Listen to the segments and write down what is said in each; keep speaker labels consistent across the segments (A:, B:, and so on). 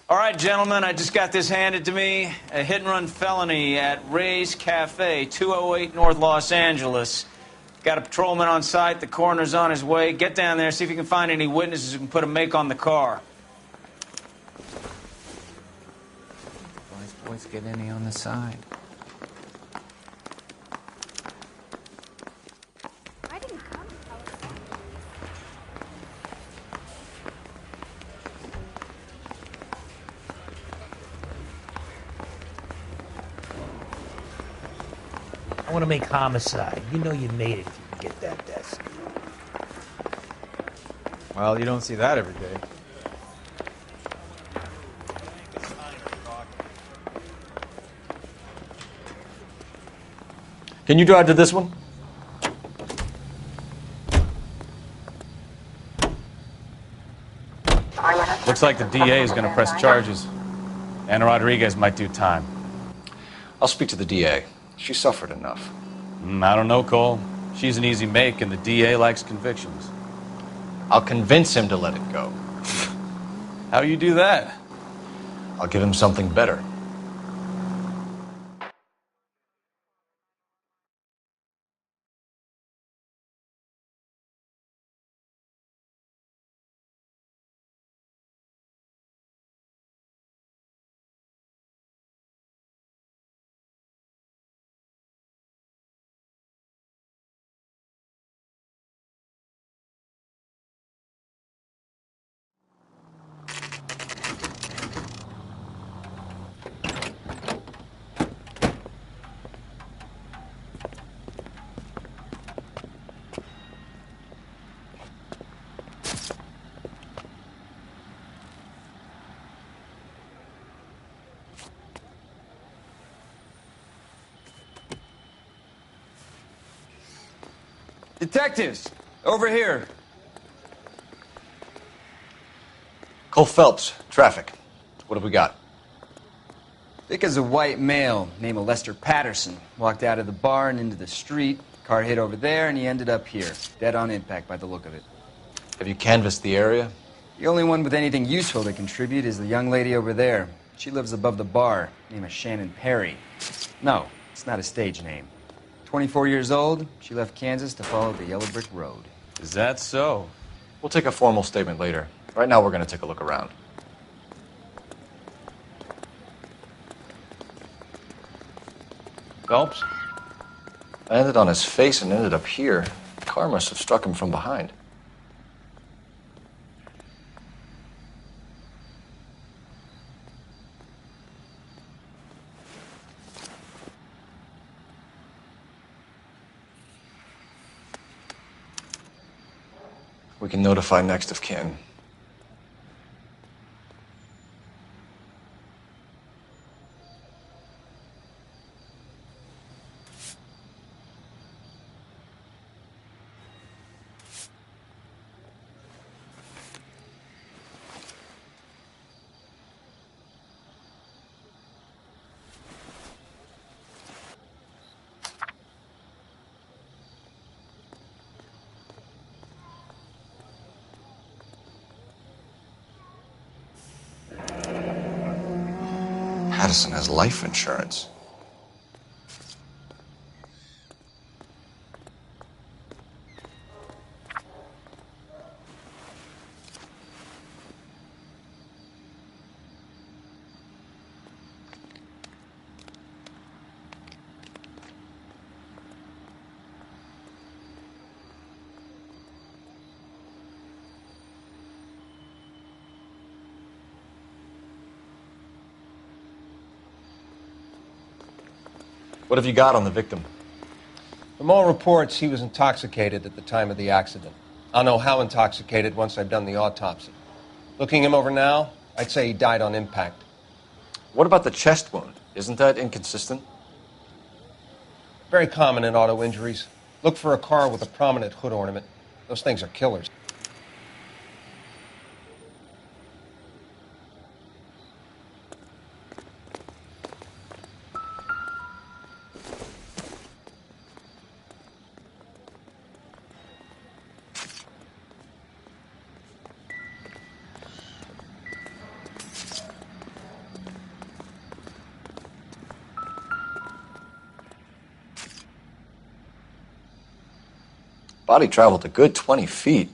A: All right, gentlemen, I just got this handed to me. A hit-and-run felony at Ray's Cafe, 208 North Los Angeles. Got a patrolman on site. The coroner's on his way. Get down there, see if you can find any witnesses who can put a make on the car. Boys, get any on the side.
B: I want to make homicide. You know you made it if you can get that desk.
C: Well, you don't see that every day.
D: Can you drive to this one?
A: Looks like the DA is going to press charges. Anna Rodriguez might do time.
D: I'll speak to the DA. She suffered enough.
A: I don't know, Cole. She's an easy make, and the DA likes convictions.
D: I'll convince him to let it go.
A: How do you do that?
D: I'll give him something better.
A: Detectives, over here.
D: Cole Phelps, traffic. What have we got?
E: Vic is a white male named Lester Patterson. Walked out of the bar and into the street. Car hit over there, and he ended up here. Dead on impact by the look of it.
D: Have you canvassed the area?
E: The only one with anything useful to contribute is the young lady over there. She lives above the bar. Name is Shannon Perry. No, it's not a stage name. 24 years old, she left Kansas to follow the yellow brick road.
A: Is that so?
D: We'll take a formal statement later. Right now, we're going to take a look around.
A: Phelps?
D: Landed on his face and ended up here. The car must have struck him from behind. We can notify next of kin. Patterson has life insurance. What have you got on the victim?
F: From all reports, he was intoxicated at the time of the accident. I'll know how intoxicated once I've done the autopsy. Looking him over now, I'd say he died on impact.
D: What about the chest wound? Isn't that inconsistent?
F: Very common in auto injuries. Look for a car with a prominent hood ornament. Those things are killers.
D: Body traveled a good 20 feet.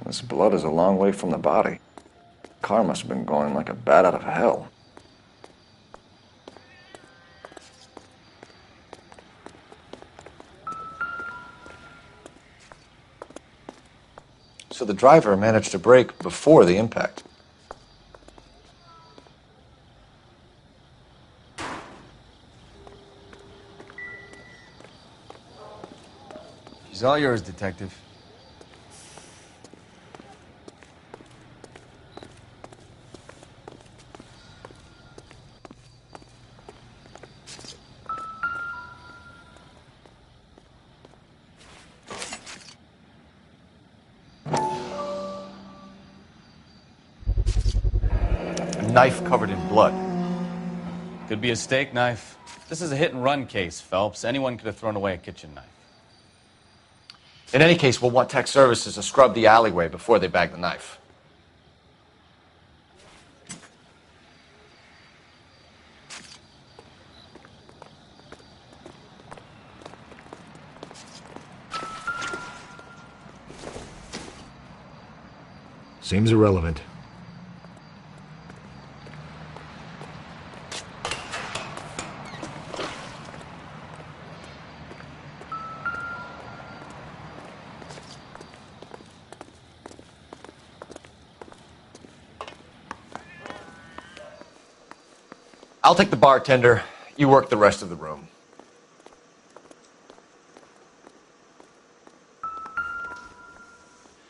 D: This blood is a long way from the body. Car must have been going like a bat out of hell. So the driver managed to brake before the impact.
E: She's all yours, Detective.
D: Knife covered in blood.
G: Could be a steak knife. This is a hit-and-run case, Phelps. Anyone could have thrown away a kitchen knife.
D: In any case, we'll want tech services to scrub the alleyway before they bag the knife.
H: Seems irrelevant.
D: I'll take the bartender. You work the rest of the room.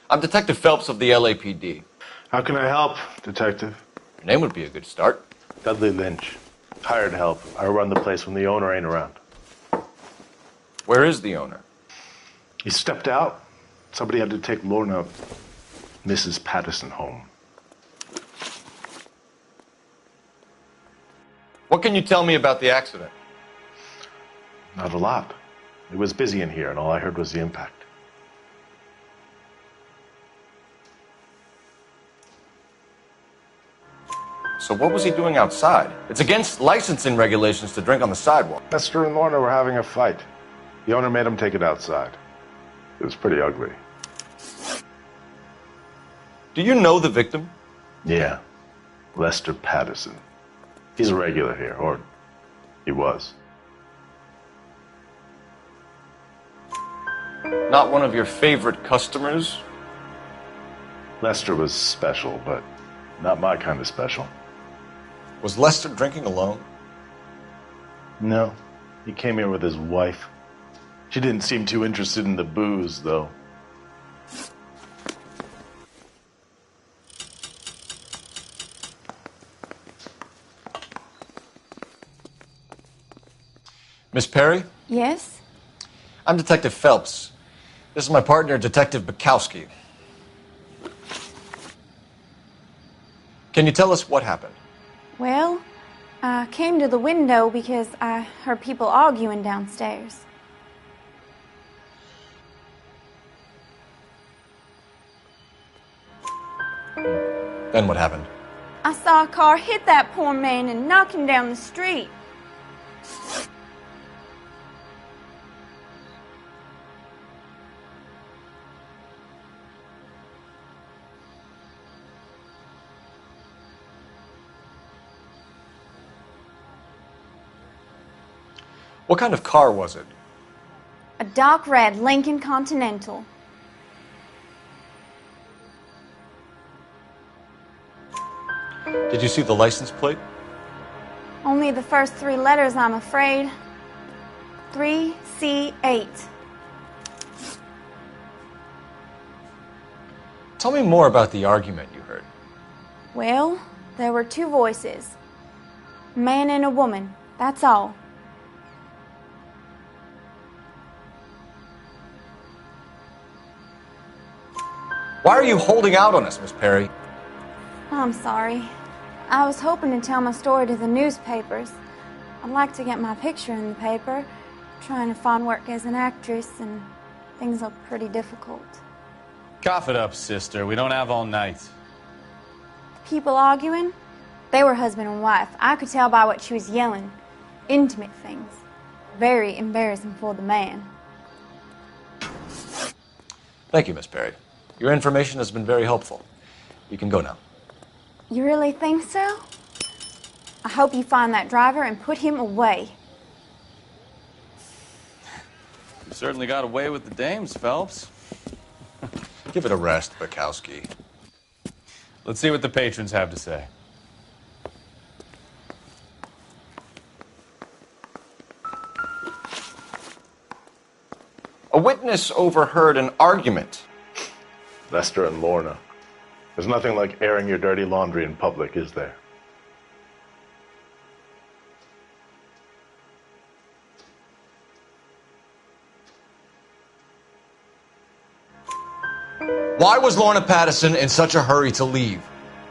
D: I'm Detective Phelps of the LAPD.
I: How can I help, Detective?
D: Your name would be a good start.
I: Dudley Lynch. Hired help. I run the place when the owner ain't around.
D: Where is the owner?
I: He stepped out. Somebody had to take Lorna, Mrs. Patterson, home.
D: What can you tell me about the accident?
I: Not a lot. It was busy in here, and all I heard was the impact.
D: So what was he doing outside? It's against licensing regulations to drink on the sidewalk.
I: Lester and Lorna were having a fight. The owner made him take it outside. It was pretty ugly.
D: Do you know the victim?
I: Yeah. Lester Patterson. He's a regular here, or he was.
D: Not one of your favorite customers?
I: Lester was special, but not my kind of special.
D: Was Lester drinking alone?
I: No. He came here with his wife. She didn't seem too interested in the booze, though.
D: Miss Perry?
J: Yes?
D: I'm Detective Phelps. This is my partner, Detective Bukowski. Can you tell us what happened?
J: Well, I came to the window because I heard people arguing downstairs.
D: Then what happened?
J: I saw a car hit that poor man and knock him down the street.
D: What kind of car was it?
J: A dark red Lincoln Continental.
D: Did you see the license plate?
J: Only the first three letters, I'm afraid. 3C8.
D: Tell me more about the argument you heard.
J: Well, there were two voices. A man and a woman, that's all.
D: Why are you holding out on us, Miss Perry?
J: I'm sorry. I was hoping to tell my story to the newspapers. I'd like to get my picture in the paper. Trying to find work as an actress, and things look pretty difficult.
G: Cough it up, sister. We don't have all night.
J: People arguing? They were husband and wife. I could tell by what she was yelling. Intimate things. Very embarrassing for the man.
D: Thank you, Miss Perry. Your information has been very helpful. You can go now.
J: You really think so? I hope you find that driver and put him away.
G: You certainly got away with the dames, Phelps.
D: Give it a rest, Bukowski.
G: Let's see what the patrons have to say.
D: A witness overheard an argument.
I: Lester and Lorna. There's nothing like airing your dirty laundry in public, is there?
D: Why was Lorna Patterson in such a hurry to leave?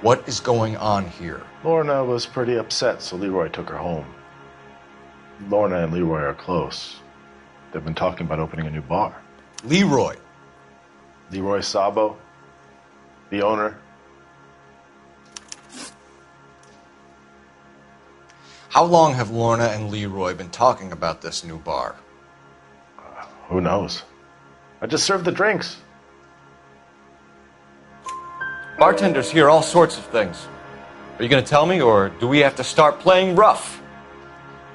D: What is going on here?
I: Lorna was pretty upset, so Leroy took her home. Lorna and Leroy are close. They've been talking about opening a new bar.
D: Leroy?
I: Leroy Sabo, the owner.
D: How long have Lorna and Leroy been talking about this new bar?
I: Who knows? I just served the drinks.
D: Bartenders hear all sorts of things. Are you going to tell me, or do we have to start playing rough?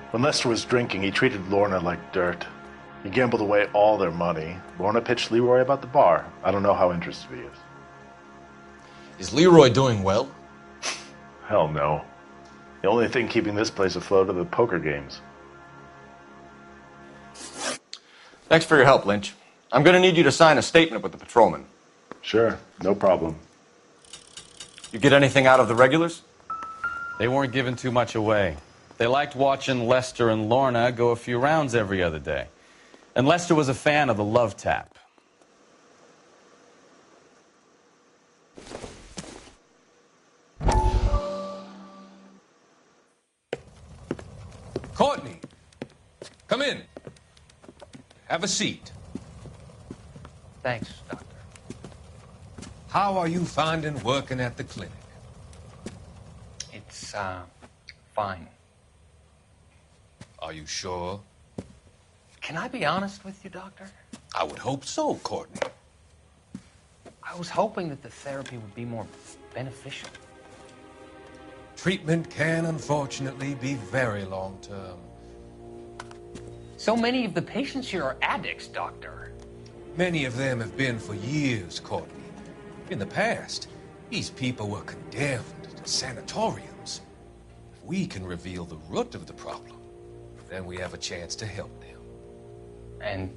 I: When Lester was drinking, he treated Lorna like dirt. He gambled away all their money. Lorna pitched Leroy about the bar. I don't know how interested he is.
D: Is Leroy doing well?
I: Hell no. The only thing keeping this place afloat are the poker games.
D: Thanks for your help, Lynch. I'm going to need you to sign a statement with the patrolman.
I: Sure, no problem.
D: You get anything out of the regulars?
G: They weren't giving too much away. They liked watching Lester and Lorna go a few rounds every other day. And Lester was a fan of the love tap.
K: Courtney, come in. Have a seat.
B: Thanks, Doctor.
K: How are you finding working at the clinic?
B: It's, fine.
K: Are you sure?
B: Can I be honest with you, Doctor?
K: I would hope so, Courtney.
B: I was hoping that the therapy would be more beneficial.
K: Treatment can, unfortunately, be very long-term.
B: So many of the patients here are addicts, Doctor.
K: Many of them have been for years, Courtney. In the past, these people were condemned to sanatoriums. If we can reveal the root of the problem, then we have a chance to help them.
B: And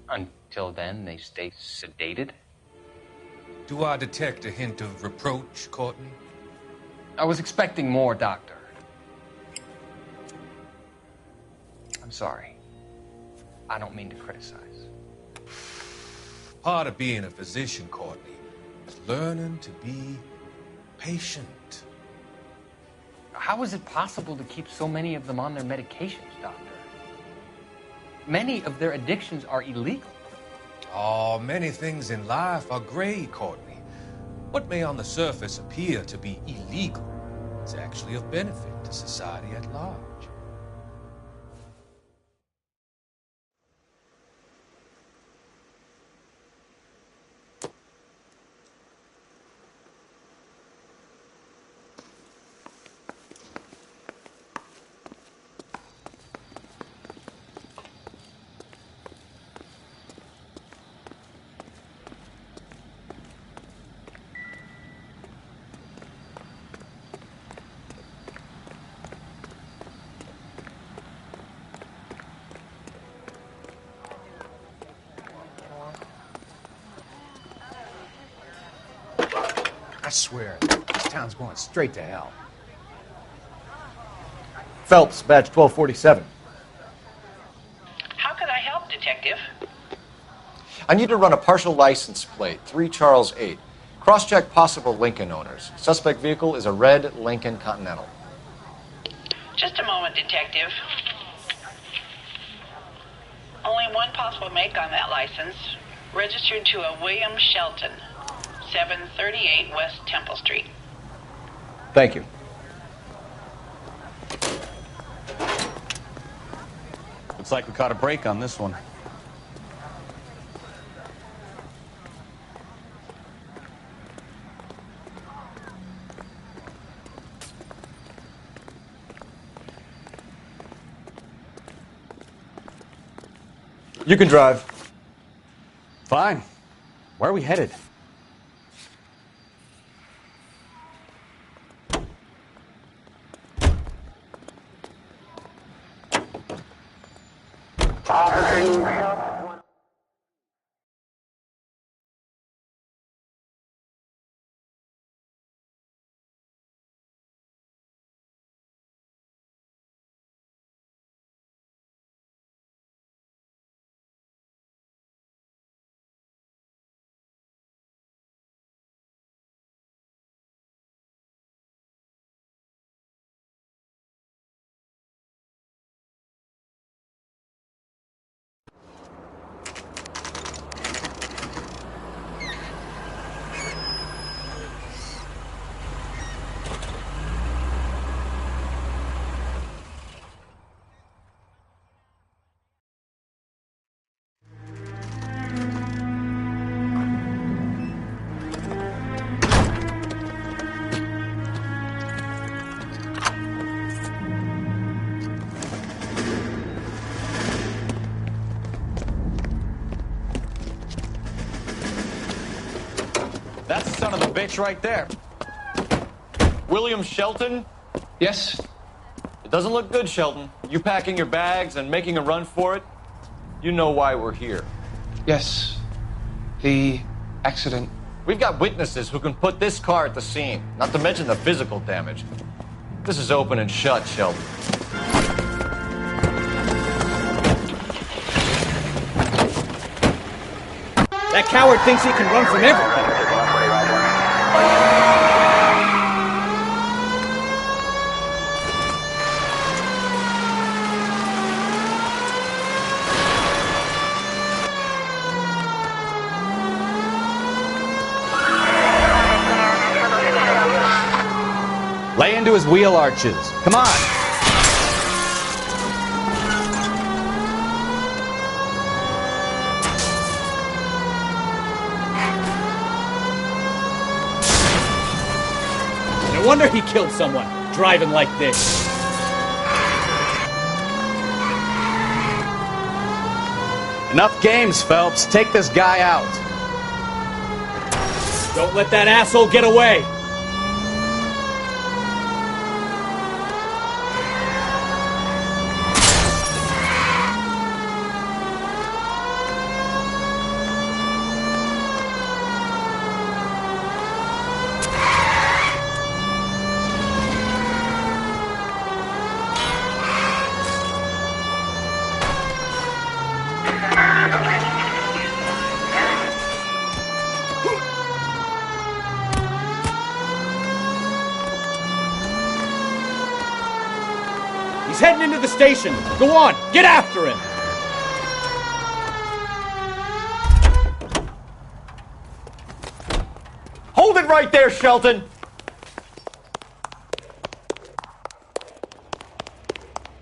B: until then, they stay sedated?
K: Do I detect a hint of reproach, Courtney?
B: I was expecting more, Doctor. I'm sorry. I don't mean to criticize.
K: Part of being a physician, Courtney, is learning to be patient.
B: How is it possible to keep so many of them on their medications, Doctor? Many of their addictions are illegal.
K: Oh, many things in life are gray, Courtney. What may on the surface appear to be illegal is actually of benefit to society at large.
B: swear, this town's going straight to hell.
C: Phelps, badge 1247.
L: How can I help, Detective?
D: I need to run a partial license plate, 3 Charles 8. Cross-check possible Lincoln owners. Suspect vehicle is a red Lincoln Continental.
L: Just a moment, Detective. Only one possible make on that license. Registered to a William Shelton, 738 West Temple Street.
D: Thank you.
G: Looks like we caught a break on this one.
D: You can drive.
G: Fine. Where are we headed? That's the son of a bitch right there.
D: William Shelton?
F: Yes?
D: It doesn't look good, Shelton. You packing your bags and making a run for it? You know why we're here.
F: Yes. The accident.
D: We've got witnesses who can put this car at the scene, not to mention the physical damage. This is open and shut, Shelton.
M: That coward thinks he can run from everybody.
G: Lay into his wheel arches. Come on.
M: No wonder he killed someone, driving like this.
G: Enough games, Phelps. Take this guy out.
M: Don't let that asshole get away. He's heading into the station. Go on, get after him.
D: Hold it right there, Shelton!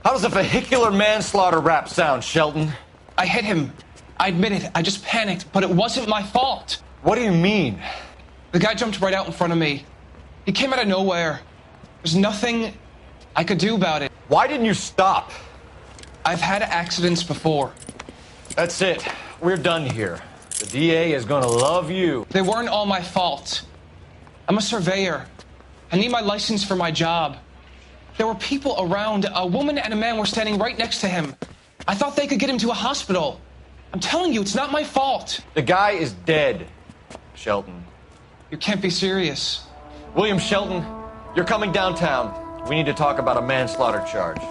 D: How does a vehicular manslaughter rap sound, Shelton?
N: I hit him. I admit it. I just panicked, but it wasn't my fault.
D: What do you mean?
N: The guy jumped right out in front of me. He came out of nowhere. There's nothing I could do about it.
D: Why didn't you stop?
N: I've had accidents before.
D: That's it. We're done here. The DA is gonna love you.
N: They weren't all my fault. I'm a surveyor. I need my license for my job. There were people around. A woman and a man were standing right next to him. I thought they could get him to a hospital. I'm telling you, it's not my fault.
D: The guy is dead, Shelton.
N: You can't be serious.
D: William Shelton, you're coming downtown. We need to talk about a manslaughter charge.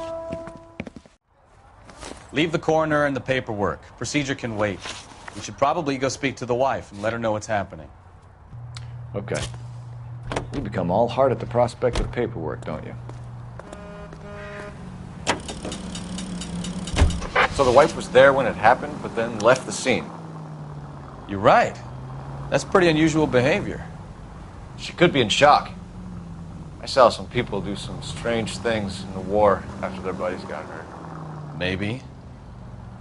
G: Leave the coroner and the paperwork. Procedure can wait. You should probably go speak to the wife and let her know what's happening.
C: Okay. You become all heart at the prospect of paperwork, don't you?
D: So the wife was there when it happened, but then left the scene.
G: You're right. That's pretty unusual behavior.
D: She could be in shock. I saw some people do some strange things in the war after their buddies got hurt.
G: Maybe.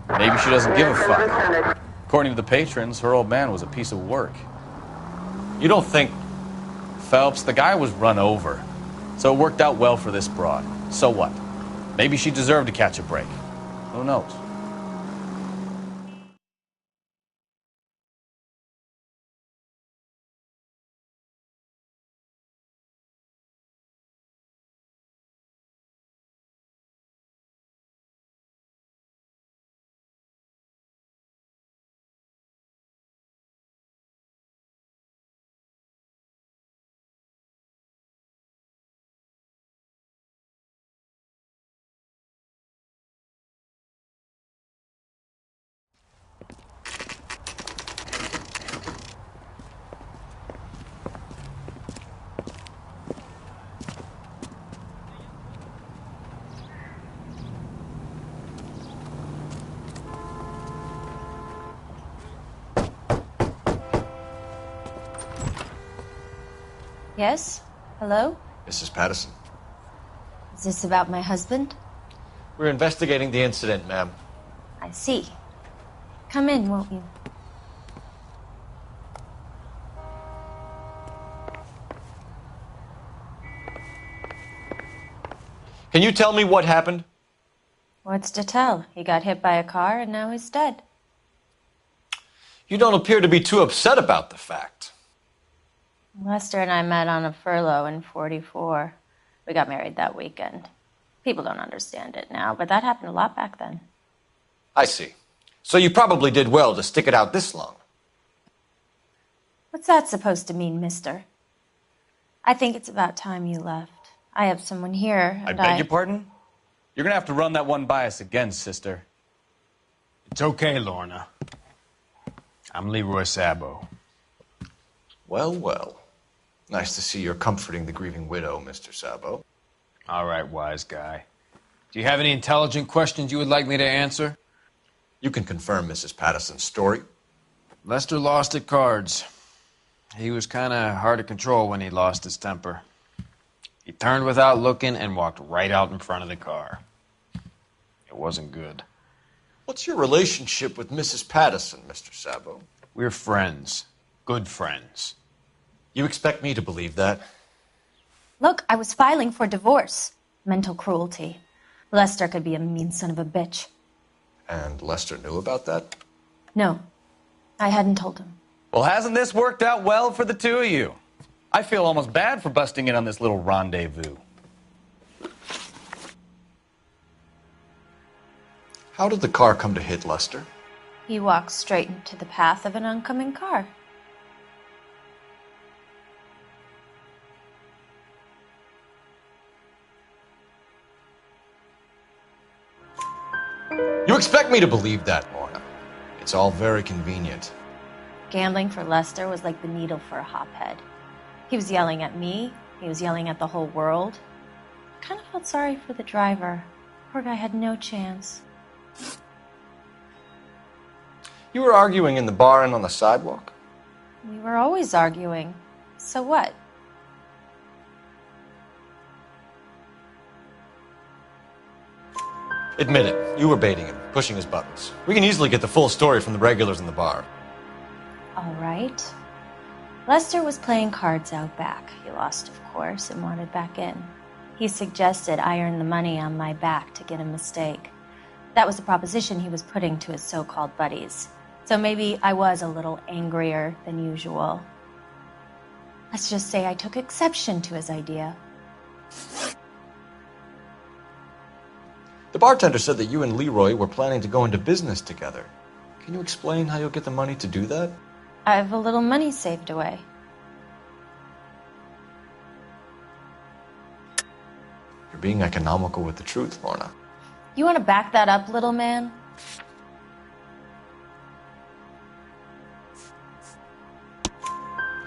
G: Maybe she doesn't give a fuck. According to the patrons, her old man was a piece of work.
D: You don't think...
G: Phelps, the guy was run over. So it worked out well for this broad. So what? Maybe she deserved to catch a break. Who knows?
O: Yes? Hello?
D: Mrs. Patterson.
O: Is this about my husband?
D: We're investigating the incident, ma'am.
O: I see. Come in, won't you?
D: Can you tell me what happened?
O: What's to tell? He got hit by a car and now he's dead.
D: You don't appear to be too upset about the fact.
O: Lester and I met on a furlough in '44. We got married that weekend. People don't understand it now, but that happened a lot back then.
D: I see. So you probably did well to stick it out this long.
O: What's that supposed to mean, mister? I think it's about time you left. I have someone here,
G: I
O: and
G: beg your pardon? You're gonna have to run that one by us again, sister.
P: It's okay, Lorna. I'm Leroy Sabo.
D: Well, well. Nice to see you're comforting the grieving widow, Mr. Sabo.
P: All right, wise guy. Do you have any intelligent questions you would like me to answer?
D: You can confirm Mrs. Patterson's story.
P: Lester lost at cards. He was kind of hard to control when he lost his temper. He turned without looking and walked right out in front of the car. It wasn't good.
D: What's your relationship with Mrs. Patterson, Mr. Sabo?
P: We're friends. Good friends.
D: You expect me to believe that?
O: Look, I was filing for divorce. Mental cruelty. Lester could be a mean son of a bitch.
D: And Lester knew about that?
O: No, I hadn't told him.
G: Well, hasn't this worked out well for the two of you? I feel almost bad for busting in on this little rendezvous.
D: How did the car come to hit Lester?
O: He walked straight into the path of an oncoming car.
D: You expect me to believe that, Lorna. It's all very convenient.
O: Gambling for Lester was like the needle for a hophead. He was yelling at me. He was yelling at the whole world. I kind of felt sorry for the driver. Poor guy had no chance.
D: You were arguing in the bar and on the sidewalk?
O: We were always arguing. So what?
D: Admit it. You were baiting him, pushing his buttons. We can easily get the full story from the regulars in the bar.
O: All right. Lester was playing cards out back. He lost, of course, and wanted back in. He suggested I earn the money on my back to get a mistake. That was the proposition he was putting to his so-called buddies. So maybe I was a little angrier than usual. Let's just say I took exception to his idea.
D: The bartender said that you and Leroy were planning to go into business together. Can you explain how you'll get the money to do that?
O: I have a little money saved away.
D: You're being economical with the truth, Lorna.
O: You want to back that up, little man?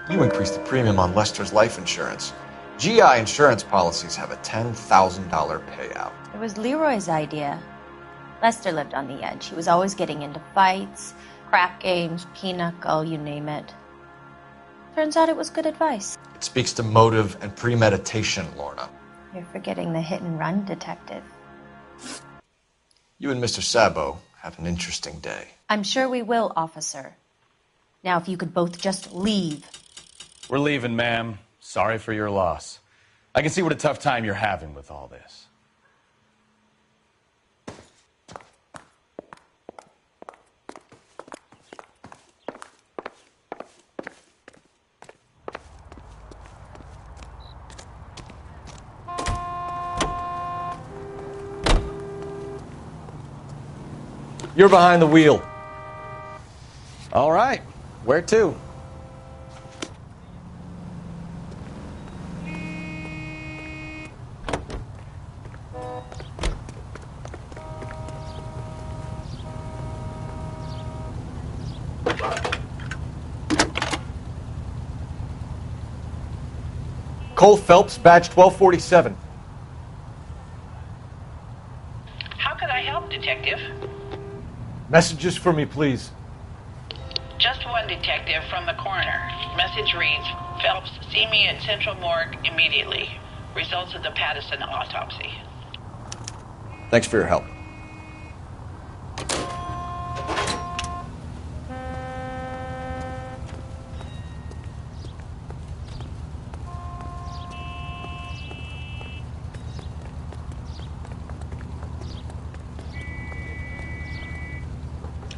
D: You increased the premium on Lester's life insurance. GI insurance policies have a $10,000 payout.
O: It was Leroy's idea. Lester lived on the edge. He was always getting into fights, crap games, pinochle, you name it. Turns out it was good advice.
D: It speaks to motive and premeditation, Lorna.
O: You're forgetting the hit-and-run detective.
D: You and Mr. Sabo have an interesting day.
O: I'm sure we will, officer. Now, if you could both just leave.
G: We're leaving, ma'am. Sorry for your loss. I can see what a tough time you're having with all this.
D: You're behind the wheel.
G: All right. Where to?
D: Cole Phelps, badge 1247.
L: How could I help, Detective?
D: Messages for me, please.
L: Just one detective from the coroner. Message reads, Phelps, see me at Central Morgue immediately. Results of the Pattison autopsy.
D: Thanks for your help.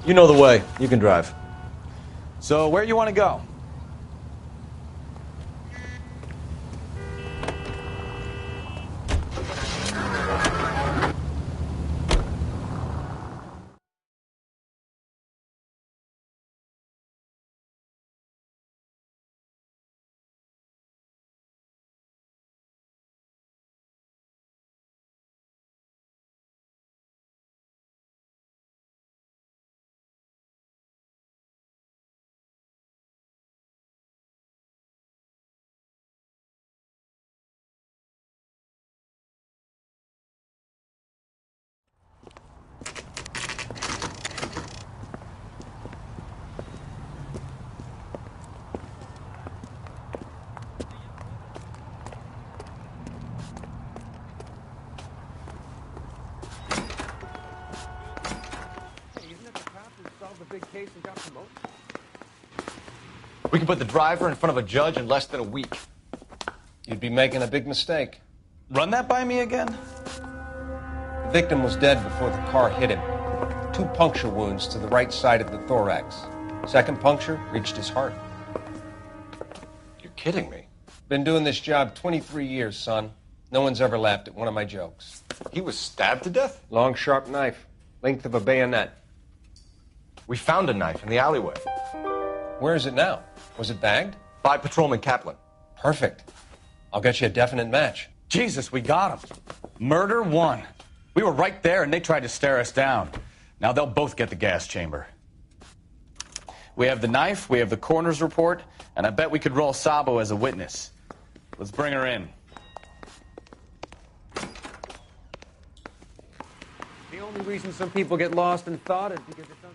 D: You know the way. You can drive.
G: So, where you want to go?
D: We can put the driver in front of a judge in less than a week.
F: You'd be making a big mistake.
G: Run that by me again?
F: The victim was dead before the car hit him. 2 puncture wounds to the right side of the thorax. Second puncture reached his heart.
D: You're kidding me.
F: Been doing this job 23 years, son. No one's ever laughed at one of my jokes.
D: He was stabbed to death?
F: Long, sharp knife. Length of a bayonet.
D: We found a knife in the alleyway.
F: Where is it now? Was it bagged?
D: By Patrolman Kaplan.
F: Perfect. I'll get you a definite match.
G: Jesus, we got him. Murder 1. We were right there and they tried to stare us down. Now they'll both get the gas chamber. We have the knife, we have the coroner's report, and I bet we could roll Sabo as a witness. Let's bring her in.
M: The only reason some people get lost in thought is because it's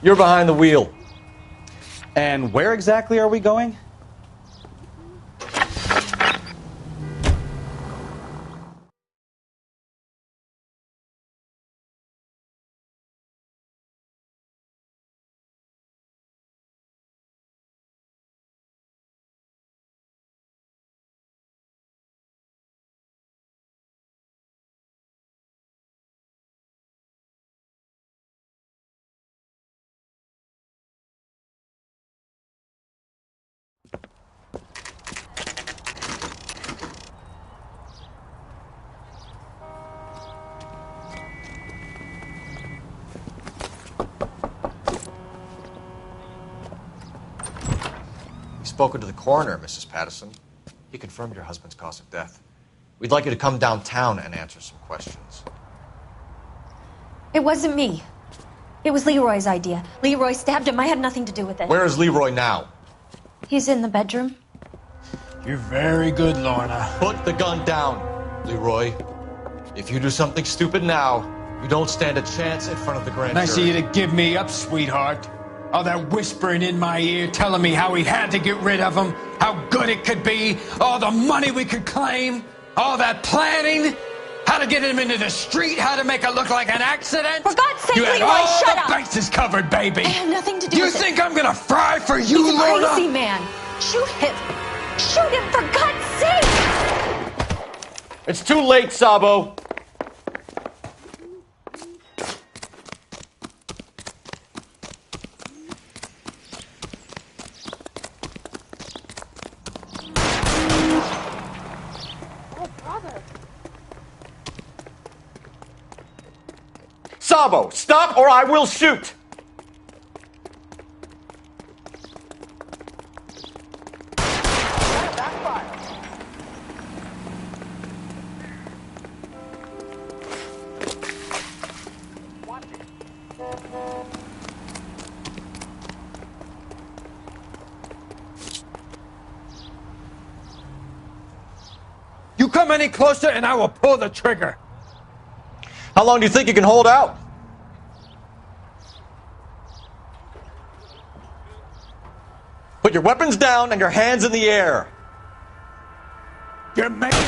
D: You're behind the wheel.
G: And where exactly are we going?
D: spoken to the coroner, Mrs. Patterson. He confirmed your husband's cause of death. We'd like you to come downtown and answer some questions.
O: It wasn't me. It was Leroy's idea. Leroy stabbed him. I had nothing to do with it.
D: Where is Leroy now?
O: He's in the bedroom.
P: You're very good, Lorna.
D: Put the gun down, Leroy. If you do something stupid now, you don't stand a chance in front of the grand jury.
P: Nice of you to give me up, sweetheart. All that whispering in my ear telling me how we had to get rid of him, how good it could be, all the money we could claim, all that planning, how to get him into the street, how to make it look like an accident.
O: For God's sake,
P: you had
O: Leroy,
P: all
O: shut
P: the
O: up!
P: bases covered, baby.
O: I had nothing to do
P: You
O: with it.
P: think I'm gonna fry for you,
O: He's a
P: Lorna?
O: crazy man. Shoot him. Shoot him, for God's sake!
D: It's too late, Sabo. Sabo, stop or I will shoot!
F: You come any closer and I will pull the trigger.
D: How long do you think you can hold out? Put your weapons down and your hands in the air.
F: You're making...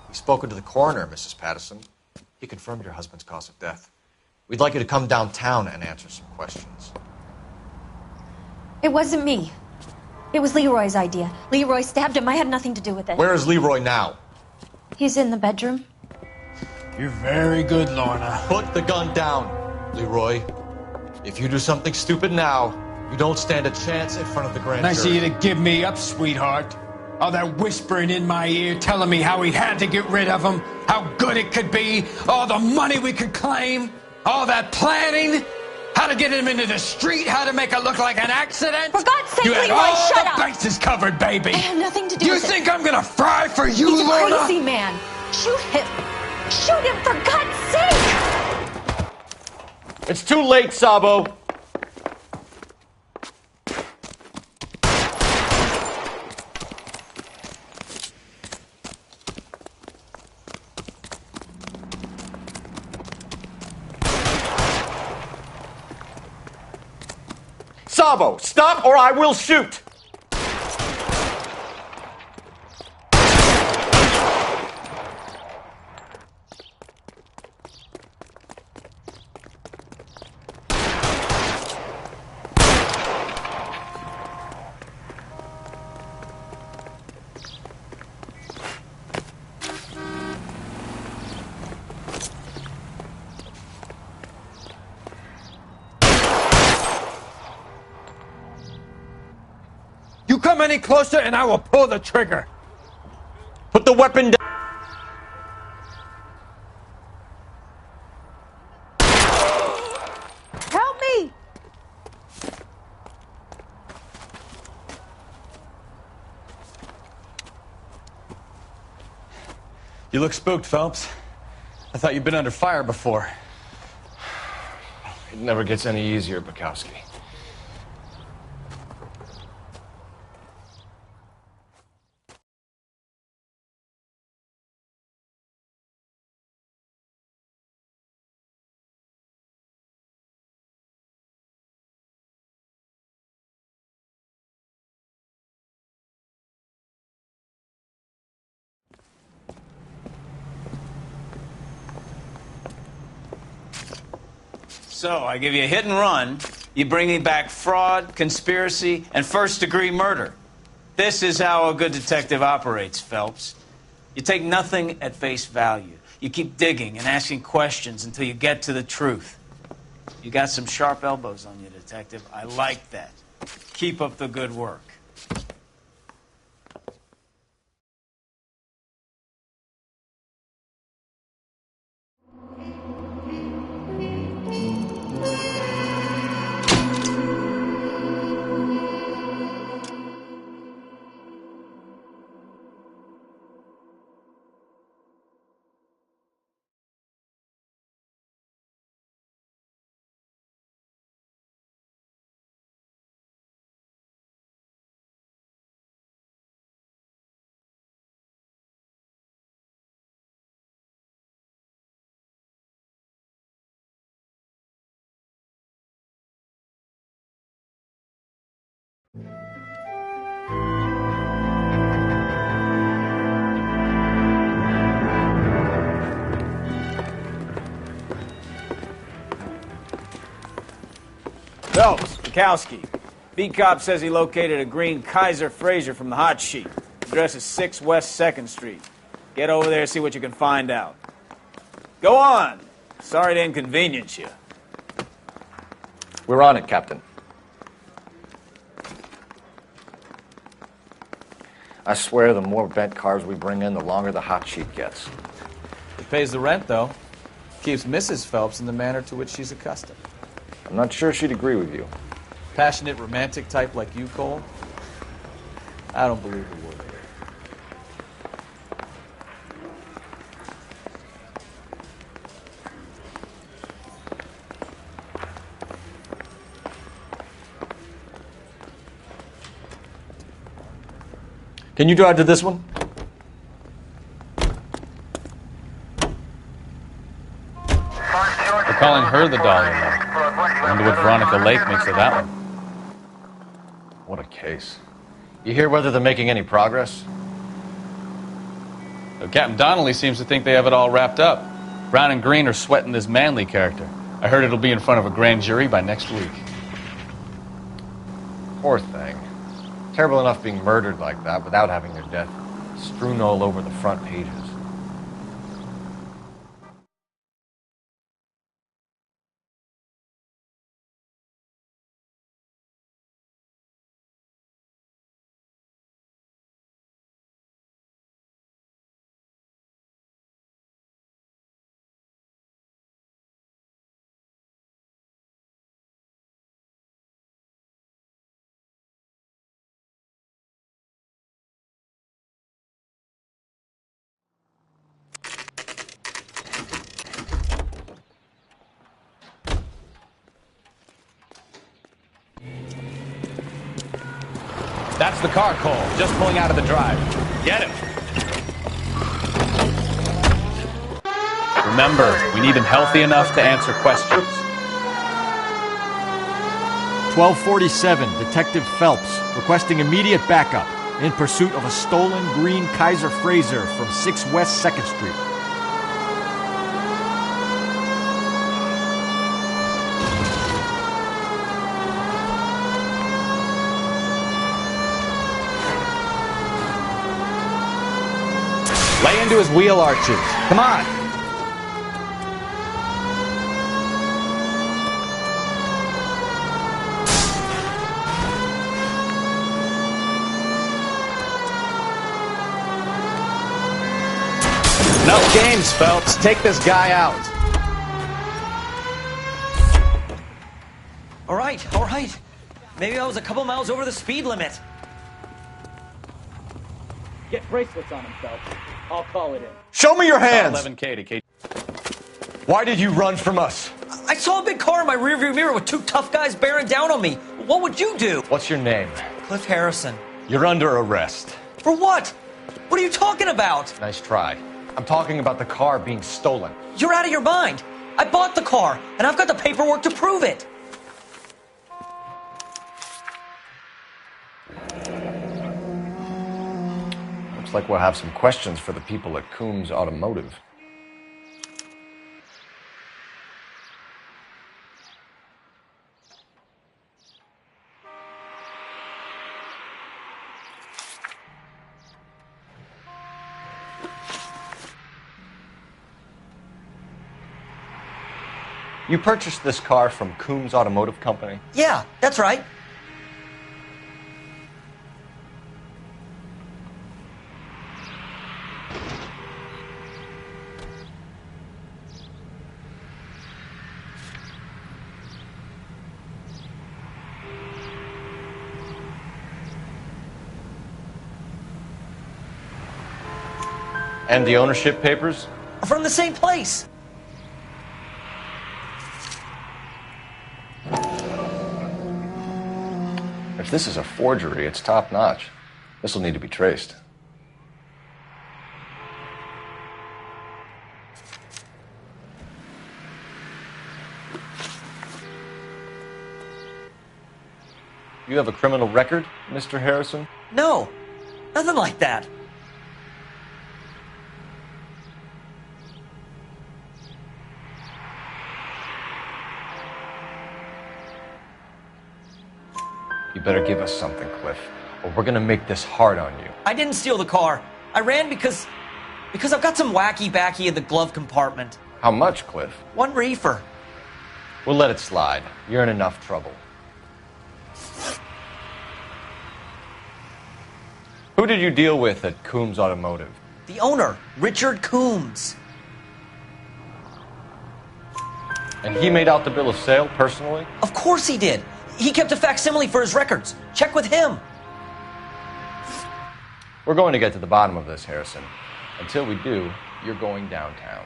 D: We've spoken to the coroner, Mrs. Patterson. He confirmed your husband's cause of death. We'd like you to come downtown and answer some questions.
O: It wasn't me. It was Leroy's idea. Leroy stabbed him. I had nothing to do with it.
D: Where is Leroy now?
O: He's in the bedroom.
P: You're very good, Lorna.
D: Put the gun down, Leroy. If you do something stupid now, you don't stand a chance in front of the grand
P: Nice
D: jury.
P: of you to give me up, sweetheart. All that whispering in my ear telling me how we had to get rid of him, how good it could be, all the money we could claim, all that planning, how to get him into the street, how to make it look like an accident.
O: For God's sake,
P: you had
O: Leroy,
P: all
O: shut
P: the
O: up!
P: bases covered, baby.
O: I had nothing to do
P: You
O: with it.
P: think I'm gonna fry for you,
O: He's a
P: Lorna?
O: crazy man. Shoot him. Shoot him, for God's sake!
D: It's too late, Sabo. Sabo, stop or I will shoot!
F: You come any closer and I will pull the trigger.
D: Put the weapon down.
J: Help me!
G: You look spooked, Phelps. I thought you'd been under fire before.
D: It never gets any easier, Bukowski.
A: So, I give you a hit and run. You bring me back fraud, conspiracy, and first-degree murder. This is how a good detective operates, Phelps. You take nothing at face value. You keep digging and asking questions until you get to the truth. You got some sharp elbows on you, detective. I like that. Keep up the good work. Phelps, Bukowski. Beat cop says he located a green Kaiser Fraser from the hot sheet. Address is 6 West 2nd Street. Get over there, see what you can find out. Go on. Sorry to inconvenience you.
D: We're on it, Captain. I swear the more bent cars we bring in, the longer the hot sheet gets.
G: It pays the rent, though. Keeps Mrs. Phelps in the manner to which she's accustomed.
D: I'm not sure she'd agree with you.
G: Passionate, romantic type like you, Cole? I don't believe a word of it.
D: Can you drive to this one?
G: They're calling her the Dollar now. I wonder what Veronica Lake makes of that one.
D: What a case. You hear whether they're making any progress?
G: Well, Captain Donnelly seems to think they have it all wrapped up. Brown and Green are sweating this Manley character. I heard it'll be in front of a grand jury by next week.
D: Poor thing. Terrible enough being murdered like that without having their death strewn all over the front pages.
G: That's the car, Cole. Just pulling out of the drive. Get him. Remember, we need him healthy enough to answer questions.
Q: 1247, Detective Phelps, requesting immediate backup in pursuit of a stolen green Kaiser Fraser from 6 West 2nd Street.
G: Lay into his wheel arches. Come on. Enough games, Phelps. Take this guy out.
R: All right, all right. Maybe I was a couple miles over the speed limit.
M: Get bracelets on him, Phelps. I'll call it in.
Q: Show me your hands!
G: 11K to Kate.
Q: Why did you run from us?
R: I saw a big car in my rearview mirror with two tough guys bearing down on me. What would you do?
D: What's your name?
R: Cliff Harrison.
Q: You're under arrest.
R: For what? What are you talking about?
D: Nice try. I'm talking about the car being stolen.
R: You're out of your mind. I bought the car, and I've got the paperwork to prove it.
D: Looks like we'll have some questions for the people at Coombs Automotive. You purchased this car from Coombs Automotive Company?
R: Yeah, that's right.
D: And the ownership papers?
R: From the same place.
D: If this is a forgery, it's top-notch. This will need to be traced. You have a criminal record, Mr. Harrison?
R: No, nothing like that.
D: You better give us something, Cliff, or we're gonna make this hard on you.
R: I didn't steal the car. I ran because I've got some wacky backy in the glove compartment.
D: How much, Cliff?
R: 1 reefer.
D: We'll let it slide. You're in enough trouble. Who did you deal with at Coombs Automotive?
R: The owner, Richard Coombs.
D: And he made out the bill of sale personally?
R: Of course he did. He kept a facsimile for his records. Check with him.
D: We're going to get to the bottom of this, Harrison. Until we do, you're going downtown.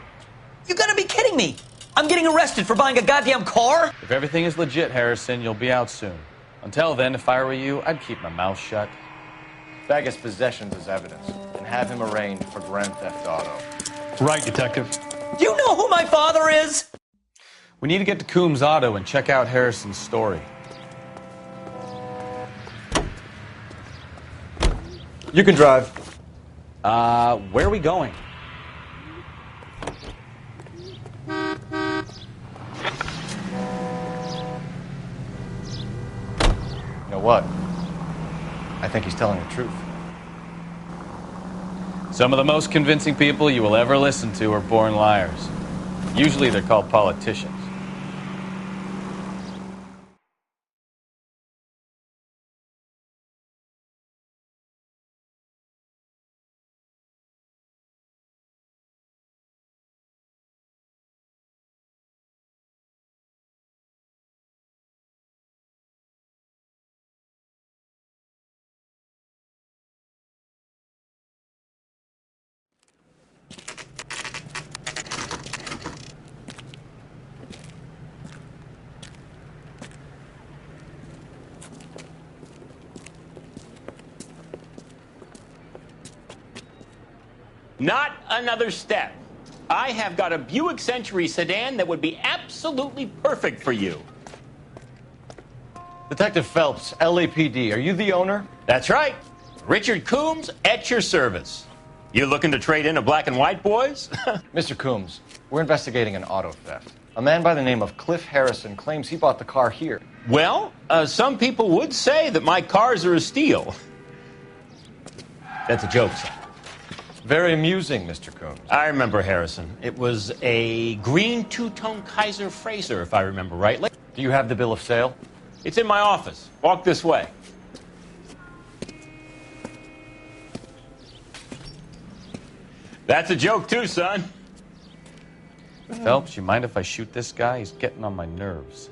R: You gotta be kidding me. I'm getting arrested for buying a goddamn car?
G: If everything is legit, Harrison, you'll be out soon. Until then, if I were you, I'd keep my mouth shut.
D: Bag his possessions as evidence and have him arraigned for grand theft auto.
G: Right, Detective.
R: Do you know who my father is?
G: We need to get to Coombs Auto and check out Harrison's story.
C: You can drive.
G: Where are we going?
D: You know what? I think he's telling the truth.
G: Some of the most convincing people you will ever listen to are born liars. Usually they're called politicians.
S: Not another step. I have got a Buick Century sedan that would be absolutely perfect for you.
D: Detective Phelps, LAPD, are you the owner?
S: That's right. Richard Coombs at your service. You looking to trade in a black and white, boys?
D: Mr. Coombs, we're investigating an auto theft. A man by the name of Cliff Harrison claims he bought the car here.
S: Well, some people would say that my cars are a steal. That's a joke, sir.
D: Very amusing, Mr. Coombs.
S: I remember Harrison. It was a green two-tone Kaiser Frazer, if I remember rightly.
D: Do you have the bill of sale?
S: It's in my office. Walk this way. That's a joke, too, son.
G: Phelps, you mind if I shoot this guy? He's getting on my nerves.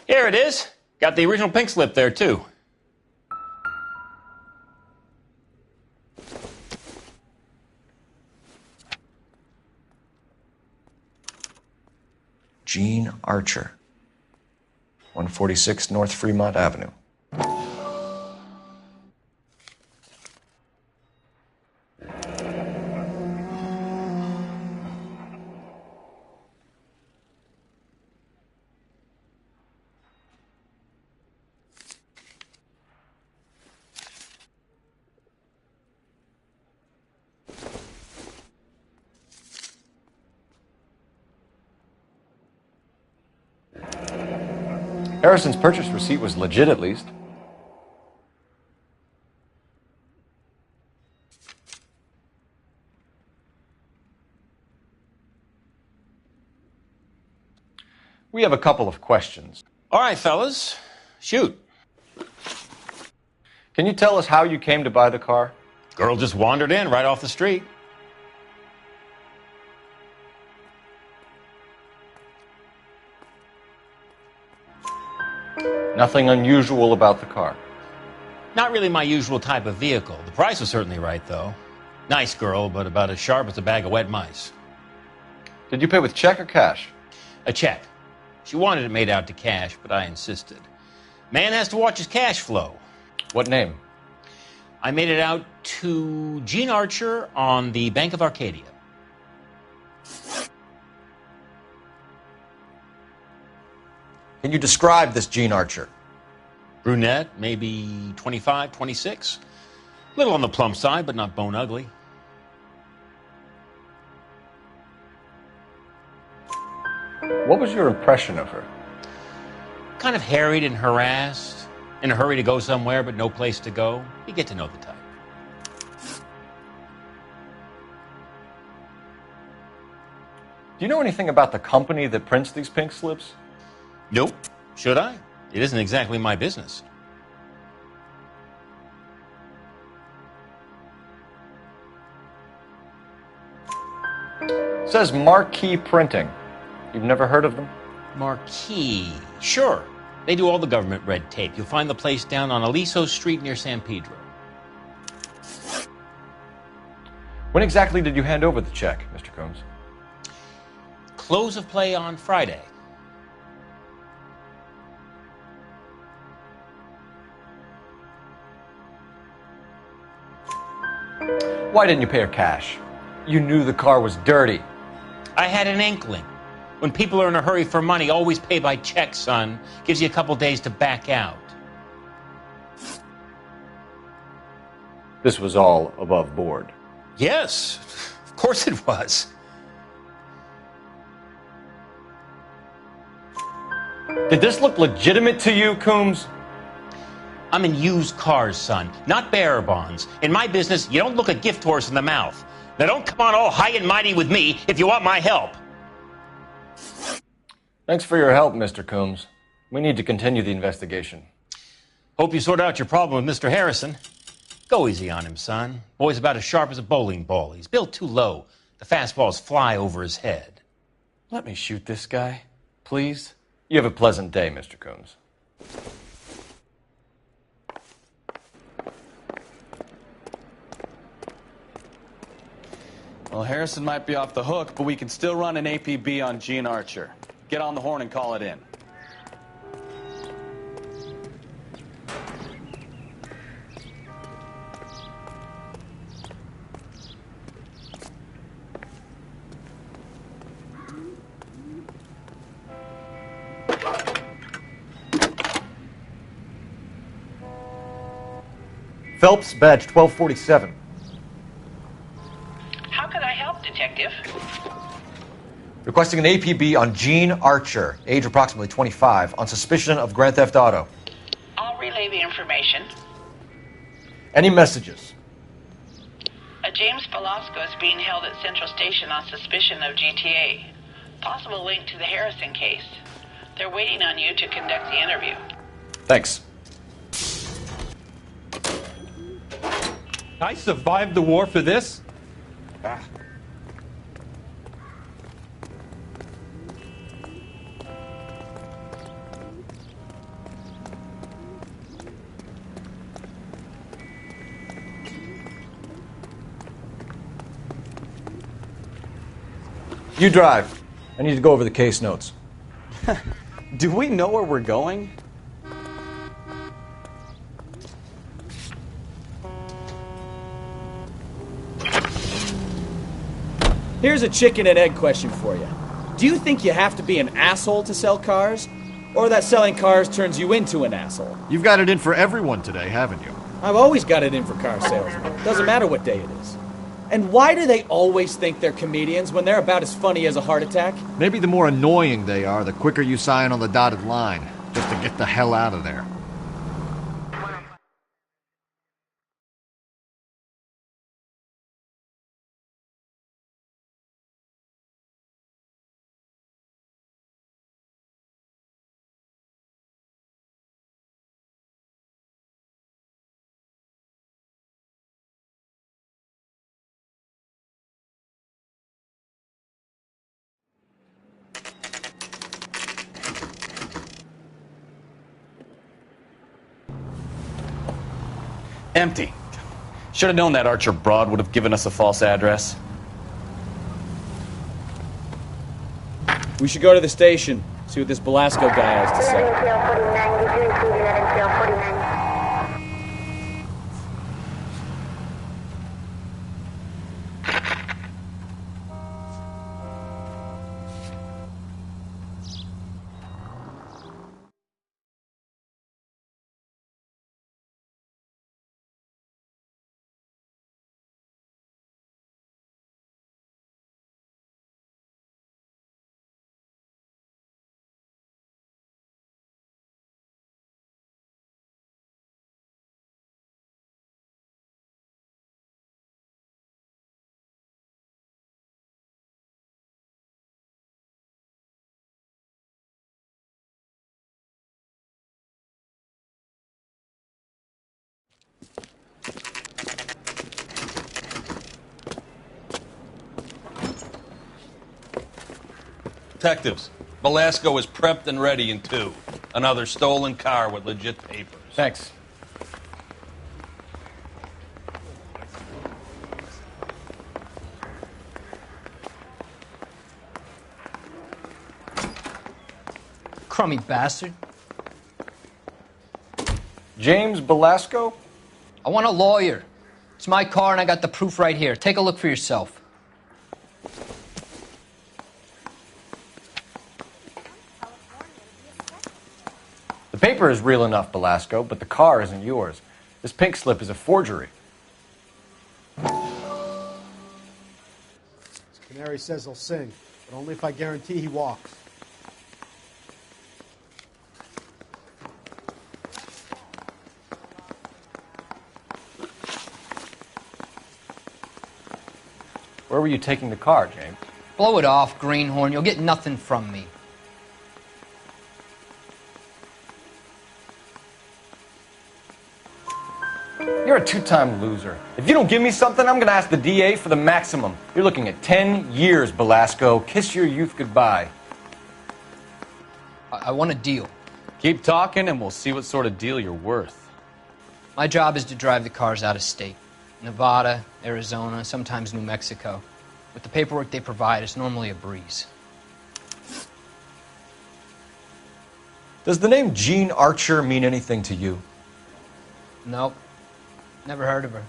S: Here it is. Got the original pink slip there, too.
D: Gene Archer, 146 North Fremont Avenue. Harrison's purchase receipt was legit, at least. We have a couple of questions.
S: All right, fellas. Shoot.
D: Can you tell us how you came to buy the car?
S: Girl just wandered in right off the street.
D: Nothing unusual about the car.
S: Not really my usual type of vehicle. The price was certainly right, though. Nice girl, but about as sharp as a bag of wet mice.
D: Did you pay with check or cash?
S: A check. She wanted it made out to cash, but I insisted. Man has to watch his cash flow.
D: What name?
S: I made it out to Gene Archer on the Bank of Arcadia.
D: Can you describe this Gene Archer?
S: Brunette, maybe 25, 26. Little on the plump side, but not bone ugly.
D: What was your impression of her?
S: Kind of harried and harassed. In a hurry to go somewhere, but no place to go. You get to know the type.
D: Do you know anything about the company that prints these pink slips?
S: Nope. Should I? It isn't exactly my business.
D: It says Marquee Printing. You've never heard of them?
S: Marquee. Sure. They do all the government red tape. You'll find the place down on Aliso Street near San Pedro.
D: When exactly did you hand over the check, Mr. Combs?
S: Close of play on Friday.
D: Why didn't you pay her cash? You knew the car was dirty.
S: I had an inkling. When people are in a hurry for money, always pay by check, son. Gives you a couple days to back out.
D: This was all above board.
S: Yes, of course it was.
D: Did this look legitimate to you, Coombs?
S: I'm in used cars, son, not bearer bonds. In my business, you don't look a gift horse in the mouth. Now don't come on all high and mighty with me if you want my help.
D: Thanks for your help, Mr. Coombs. We need to continue the investigation.
S: Hope you sort out your problem with Mr. Harrison. Go easy on him, son. Boy's about as sharp as a bowling ball. He's built too low. The fastballs fly over his head.
C: Let me shoot this guy, please.
D: You have a pleasant day, Mr. Coombs.
G: Well, Harrison might be off the hook, but we can still run an APB on Gene Archer. Get on the horn and call it in.
D: Phelps, badge 1247.
L: How could I help, Detective?
D: Requesting an APB on Gene Archer, age approximately 25, on suspicion of Grand Theft Auto.
L: I'll relay the information.
D: Any messages?
L: A James Velasco is being held at Central Station on suspicion of GTA. Possible link to the Harrison case. They're waiting on you to conduct the interview.
D: Thanks.
M: I survived the war for this?
D: You drive. I need to go over the case notes.
G: Do we know where we're going?
T: Here's a chicken and egg question for you. Do you think you have to be an asshole to sell cars? Or that selling cars turns you into an asshole?
Q: You've got it in for everyone today, haven't you?
T: I've always got it in for car salesmen. Doesn't matter what day it is. And why do they always think they're comedians when they're about as funny as a heart attack?
Q: Maybe the more annoying they are, the quicker you sign on the dotted line.
H: just to get the hell out of there.
G: Empty. Should have known that Archer broad would have given us a false address.
T: We should go to the station, see what this Belasco guy has to say.
K: Detectives, Belasco is prepped and ready in 2. Another stolen car with legit papers.
D: Thanks.
R: Crummy bastard.
D: James Belasco?
R: I want a lawyer. It's my car and I got the proof right here. Take a look for yourself.
D: The paper is real enough, Belasco, but the car isn't yours. This pink slip is a forgery.
U: Canary says he'll sing, but only if I guarantee he walks.
D: Where were you taking the car, James?
R: Blow it off, greenhorn. You'll get nothing from me.
D: You're a 2-time loser. If you don't give me something, I'm going to ask the DA for the maximum. You're looking at 10 years, Belasco. Kiss your youth goodbye.
R: I want a deal.
G: Keep talking and we'll see what sort of deal you're worth.
R: My job is to drive the cars out of state. Nevada, Arizona, sometimes New Mexico. With the paperwork they provide, it's normally a breeze.
D: Does the name Jean Archer mean anything to you?
R: Nope. Never heard of her.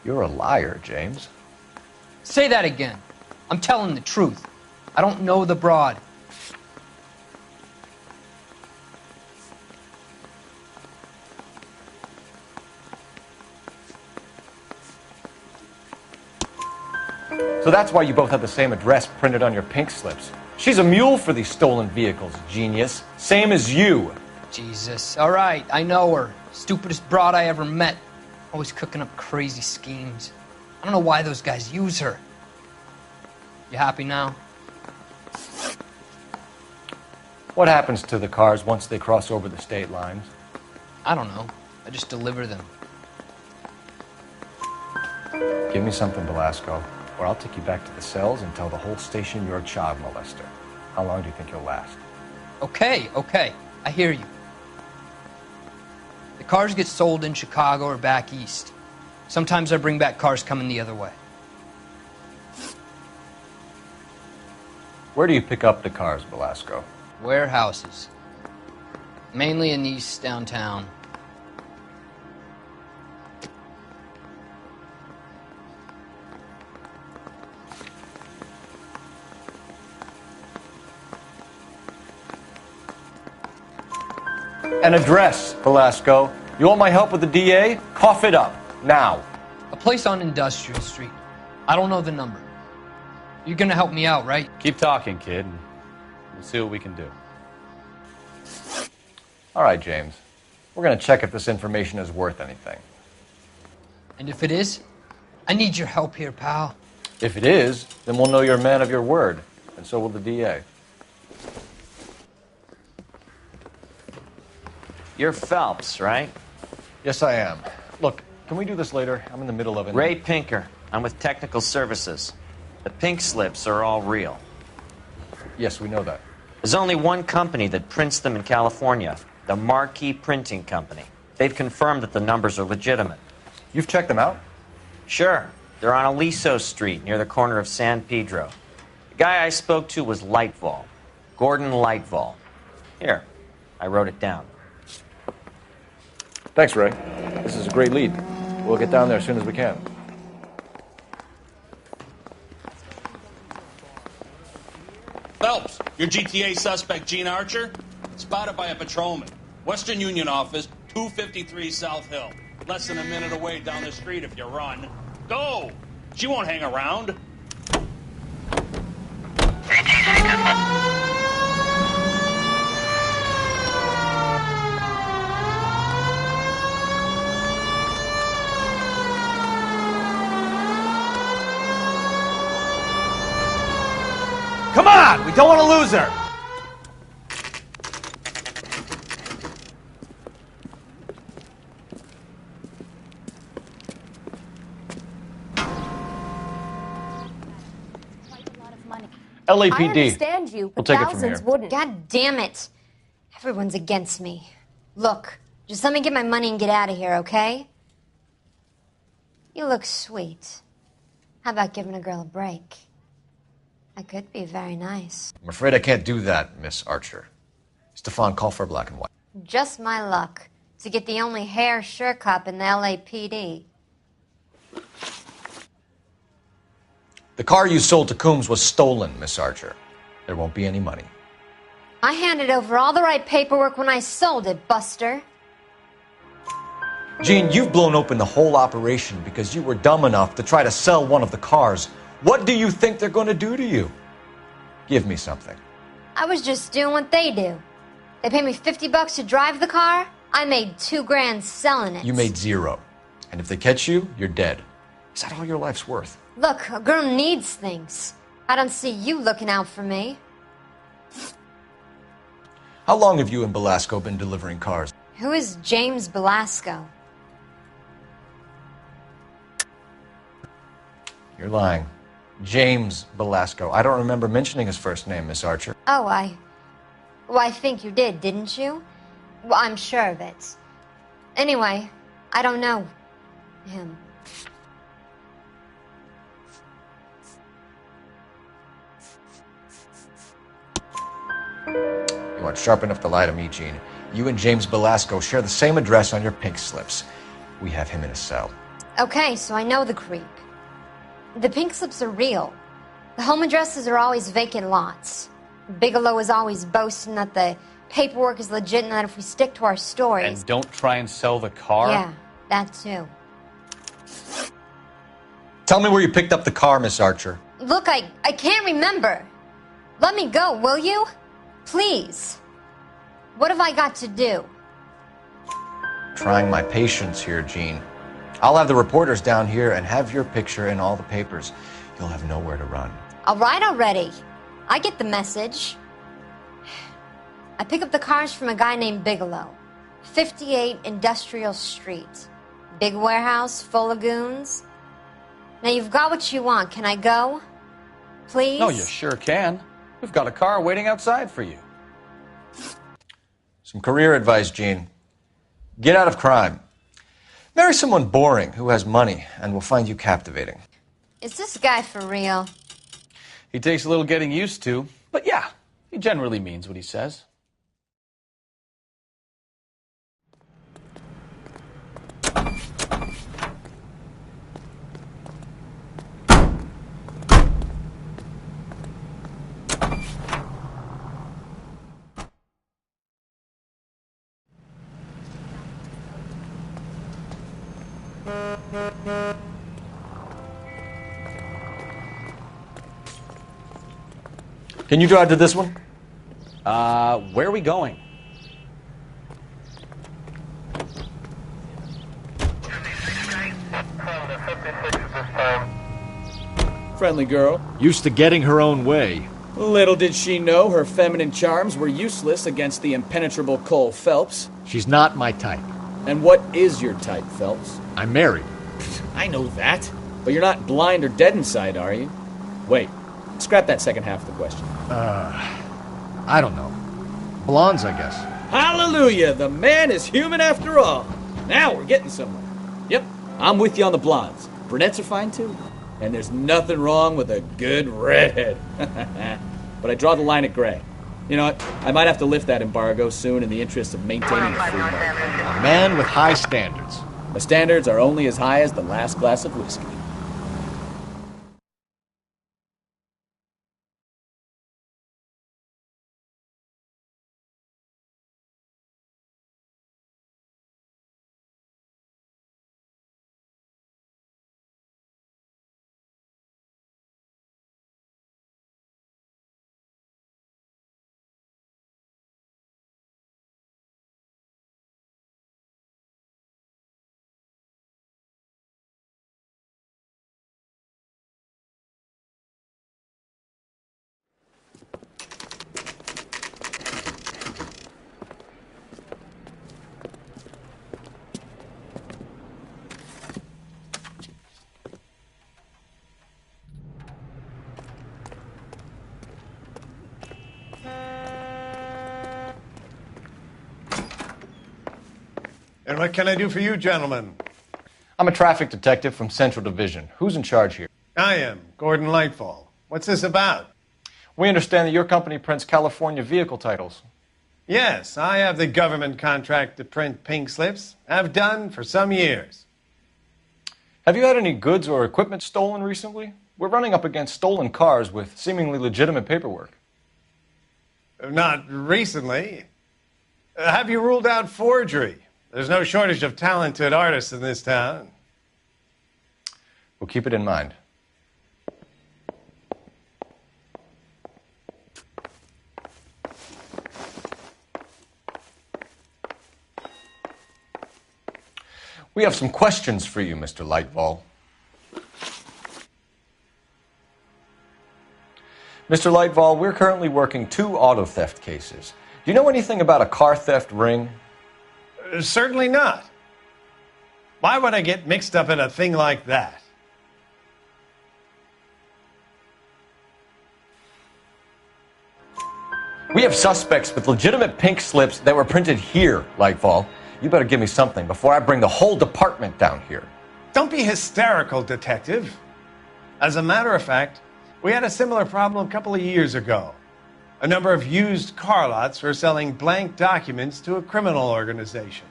D: You're a liar, James.
R: Say that again. I'm telling the truth. I don't know the broad.
D: So that's why you both have the same address printed on your pink slips. She's a mule for these stolen vehicles, genius. Same as you.
R: Jesus. All right, I know her. Stupidest broad I ever met. Always cooking up crazy schemes. I don't know why those guys use her. You happy now?
D: What happens to the cars once they cross over the state lines?
R: I don't know. I just deliver them.
D: Give me something, Belasco, or I'll take you back to the cells and tell the whole station you're a child molester. How long do you think you'll last?
R: Okay. I hear you. The cars get sold in Chicago or back east. Sometimes I bring back cars coming the other way.
D: Where do you pick up the cars, Belasco?
R: Warehouses. Mainly in East downtown.
D: An address, Belasco. You want my help with the DA? Cough it up. Now.
R: A place on Industrial Street. I don't know the number. You're gonna help me out, right?
G: Keep talking, kid, and we'll see what we can do.
D: All right, James. We're going to check if this information is worth anything.
R: And if it is, I need your help here, pal.
D: If it is, then we'll know you're a man of your word, and so will the DA.
E: You're Phelps, right?
D: Yes, I am. Look, can we do this later? I'm in the middle of it.
E: Ray Pinker. I'm with Technical Services. The pink slips are all real.
D: Yes, we know that.
E: There's only one company that prints them in California, the Marquee Printing Company. They've confirmed that the numbers are legitimate.
D: You've checked them out?
E: Sure. They're on Aliso Street, near the corner of San Pedro. The guy I spoke to was Lightval. Gordon Lightval. Here, I wrote it down.
C: Thanks, Ray. This is a great lead. We'll get down there as soon as we can.
V: Phelps, your GTA suspect, Gene Archer, spotted by a patrolman. Western Union office, 253 South Hill. Less than a minute away down the street if you run. Go! She won't hang around.
B: Come on! We don't want to lose her!
D: LAPD.
W: I understand you, but
D: We'll take it from
W: thousands
D: here.
W: wouldn't. God damn it. Everyone's against me. Look, just let me get my money and get out of here, okay? You look sweet. How about giving a girl a break? I could be very nice.
D: I'm afraid I can't do that, Miss Archer. Stefan, call for black and white.
W: Just my luck to get the only hair sure cop in the LAPD.
D: The car you sold to Coombs was stolen, Miss Archer. There won't be any money.
W: I handed over all the right paperwork when I sold it, Buster.
D: Gene, you've blown open the whole operation because you were dumb enough to try to sell one of the cars. What do you think they're going to do to you? Give me something.
W: I was just doing what they do. They paid me $50 to drive the car. I made $2 grand selling it.
D: You made zero. And if they catch you, you're dead. Is that all your life's worth?
W: Look, a girl needs things. I don't see you looking out for me.
D: How long have you and Belasco been delivering cars?
W: Who is James Belasco?
D: You're lying. James Belasco. I don't remember mentioning his first name, Miss Archer.
W: Oh, I think you did, didn't you? Well, I'm sure of it. Anyway, I don't know him.
D: You aren't sharp enough to lie to me, Gene. You and James Belasco share the same address on your pink slips. We have him in a cell.
W: Okay, so I know the creep. The pink slips are real. The home addresses are always vacant lots. Bigelow is always boasting that the paperwork is legit and that if we stick to our stories...
G: And don't try and sell the car?
W: Yeah, that too.
D: Tell me where you picked up the car, Miss Archer.
W: Look, I can't remember. Let me go, will you? Please. What have I got to do?
D: Trying my patience here, Gene. I'll have the reporters down here and have your picture in all the papers. You'll have nowhere to run.
W: All right already. I get the message. I pick up the cars from a guy named Bigelow. 58 Industrial Street. Big warehouse full of goons. Now you've got what you want. Can I go? Please?
G: No, you sure can. We've got a car waiting outside for you.
D: Some career advice, Gene. Get out of crime. Marry someone boring who has money and will find you captivating.
W: Is this guy for real?
G: He takes a little getting used to, but yeah, he generally means what he says.
D: Can you drive to this one?
G: Where are we going?
T: Friendly girl.
Q: Used to getting her own way.
T: Little did she know her feminine charms were useless against the impenetrable Cole Phelps.
Q: She's not my type.
T: And what is your type, Phelps?
Q: I'm married.
T: I know that. But you're not blind or dead inside, are you? Wait, scrap that second half of the question.
Q: I don't know. Blondes, I guess.
T: Hallelujah! The man is human after all. Now we're getting somewhere. Yep, I'm with you on the blondes. Brunettes are fine too. And there's nothing wrong with a good redhead. But I draw the line at gray. You know what? I might have to lift that embargo soon in the interest of maintaining a free market.
Q: A man with high standards.
T: My standards are only as high as the last glass of whiskey.
I: And what can I do for you, gentlemen?
D: I'm a traffic detective from Central Division. Who's in charge here?
I: I am, Gordon Lightfall. What's this about?
D: We understand that your company prints California vehicle titles.
I: Yes, I have the government contract to print pink slips. I've done for some years.
D: Have you had any goods or equipment stolen recently? We're running up against stolen cars with seemingly legitimate paperwork.
I: Not recently. Have you ruled out forgery? There's no shortage of talented artists in this town.
D: We'll keep it in mind. We have some questions for you, Mr. Lightfall. Mr. Lightfall, we're currently working 2 auto theft cases. Do you know anything about a car theft ring?
I: Certainly not. Why would I get mixed up in a thing like that?
D: We have suspects with legitimate pink slips that were printed here, Lightfall. You better give me something before I bring the whole department down here.
I: Don't be hysterical, Detective. As a matter of fact, we had a similar problem a couple of years ago. A number of used car lots were selling blank documents to a criminal organization.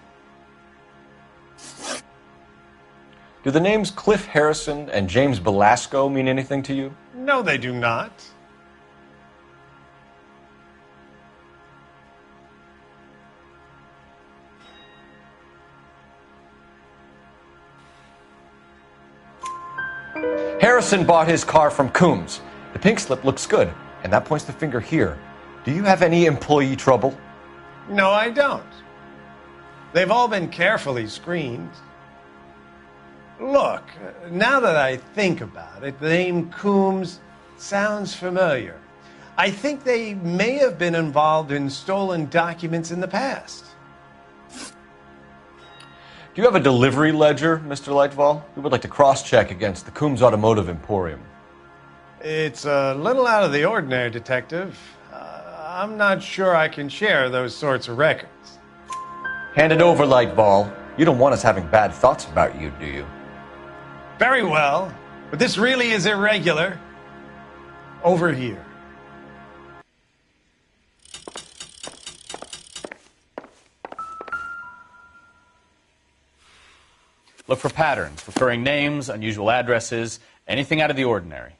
D: Do the names Cliff Harrison and James Belasco mean anything to you?
I: No, they do not.
D: Harrison bought his car from Coombs. The pink slip looks good, and that points the finger here. Do you have any employee trouble?
I: No, I don't. They've all been carefully screened. Look, now that I think about it, the name Coombs sounds familiar. I think they may have been involved in stolen documents in the past.
D: Do you have a delivery ledger, Mr. Lightfall? We would like to cross-check against the Coombs Automotive Emporium.
I: It's a little out of the ordinary, Detective. I'm not sure I can share those sorts of records.
D: Hand it over, Lightfall. You don't want us having bad thoughts about you, do you?
I: Very well, but this really is irregular. Over here.
G: Look for patterns, recurring names, unusual addresses, anything out of the ordinary.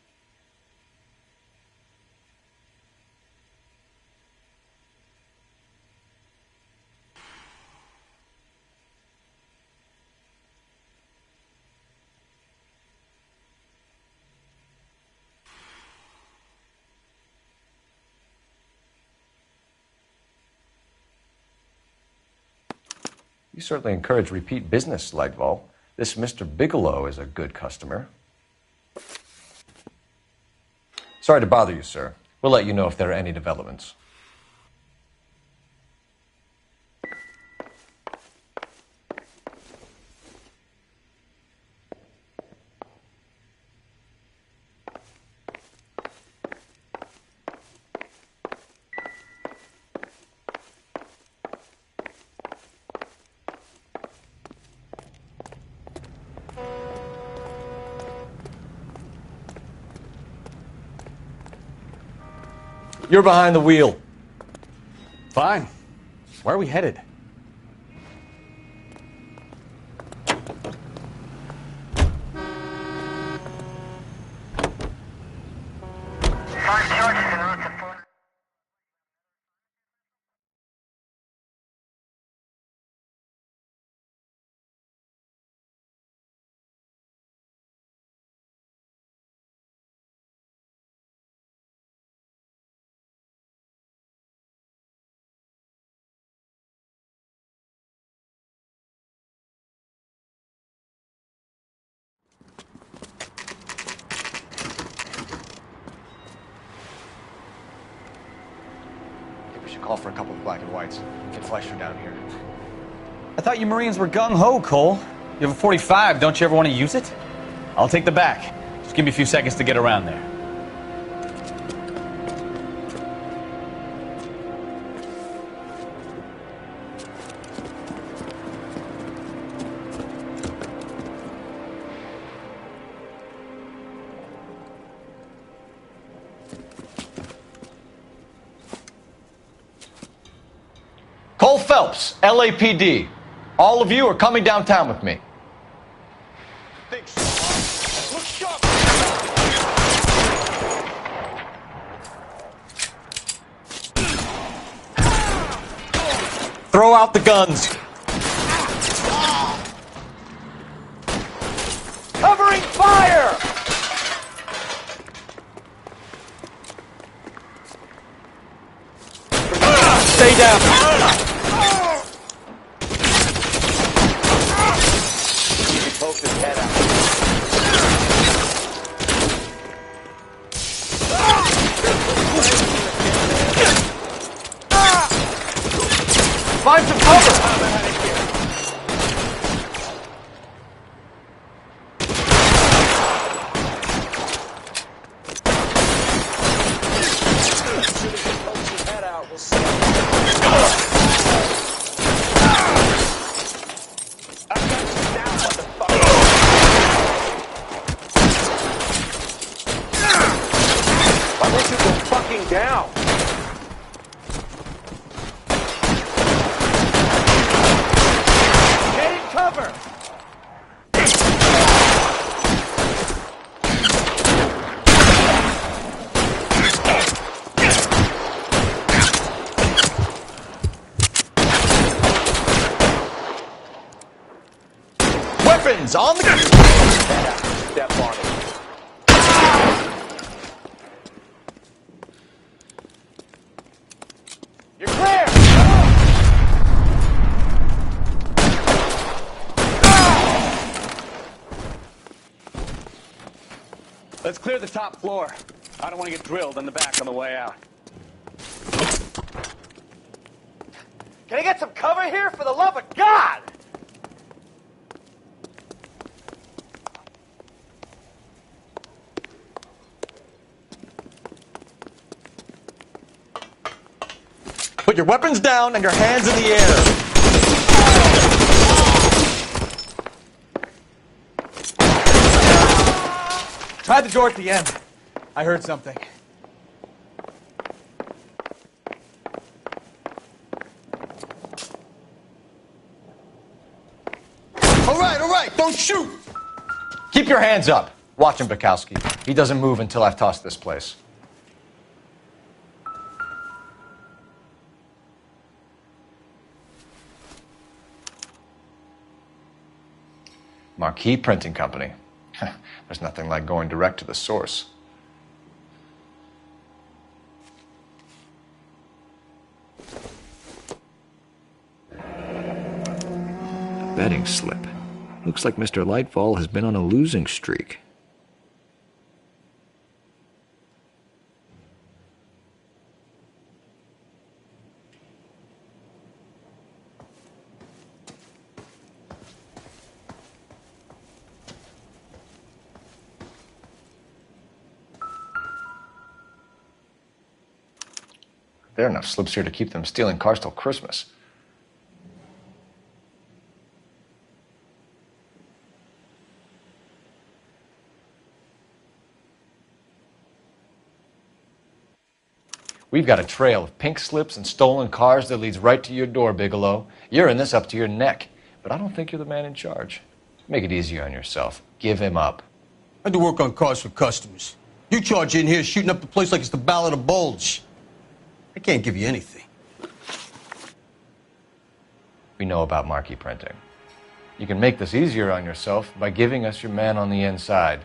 D: You certainly encourage repeat business, Lightval. This Mr. Bigelow is a good customer. Sorry to bother you, sir. We'll let you know if there are any developments. You're behind the wheel.
G: Fine. Where are we headed?
D: We should call for a couple of black and whites. Get Fleischer down here.
G: I thought you Marines were gung-ho, Cole. You have a 45. Don't you ever want to use it? I'll take the back. Just give me a few seconds to get around there.
D: Cole Phelps, LAPD. All of you are coming downtown with me. Throw out the guns. Covering fire! Stay down. Poke his head out. Find some cover!
N: Down. Getting cover.
D: Weapons on the
N: Step on it. You're clear!
V: Let's clear the top floor. I don't want to get drilled in the back on the way out.
N: Can I get some cover here, for the love of God?
D: Put your weapons down and your hands in the air.
N: Try the door at the end. I heard something.
D: All right, don't shoot! Keep your hands up. Watch him, Bukowski. He doesn't move until I've tossed this place. Marquee Printing Company. There's nothing like going direct to the source.
C: betting slip. Looks like Mr. Lightfall has been on a losing streak.
D: There are enough slips here to keep them stealing cars till Christmas. We've got a trail of pink slips and stolen cars that leads right to your door, Bigelow. You're in this up to your neck, but I don't think you're the man in charge. Make it easier on yourself. Give him up.
V: I do work on cars for customers. You charge in here shooting up the place like it's the Ballad of Bulge. I can't give you anything.
D: We know about marquee printing. You can make this easier on yourself by giving us your man on the inside.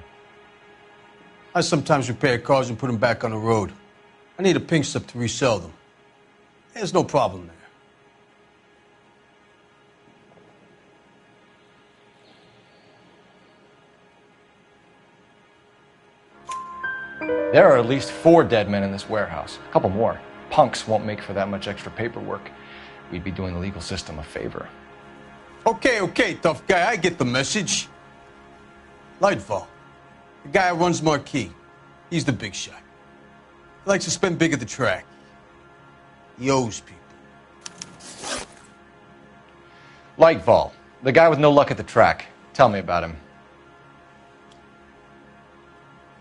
V: I sometimes repair cars and put them back on the road. I need a pink slip to resell them. There's no problem there.
D: There are at least 4 dead men in this warehouse. A couple more. Punks won't make for that much extra paperwork. We'd be doing the legal system a favor.
V: Okay, tough guy, I get the message. Lightfall, the guy who runs Marquee. He's the big shot. He likes to spend big at the track. He owes people.
D: Lightfall, the guy with no luck at the track. Tell me about him.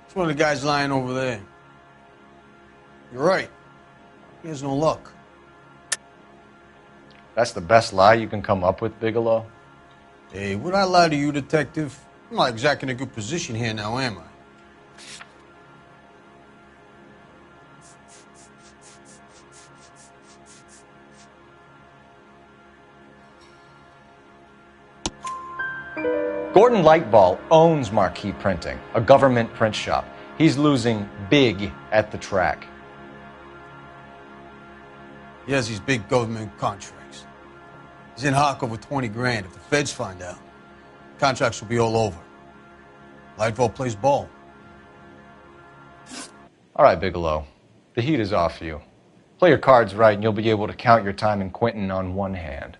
V: It's one of the guys lying over there. You're right. He has no luck.
D: That's the best lie you can come up with, Bigelow?
V: Hey, would I lie to you, detective? I'm not exactly in a good position here now, am I?
D: Gordon Lightfall owns Marquee Printing, a government print shop. He's losing big at the track.
V: He has these big government contracts. He's in hock over 20 grand. If the feds find out, contracts will be all over. Lightfall plays ball.
D: All right, Bigelow. The heat is off you. Play your cards right and you'll be able to count your time in Quentin on one hand.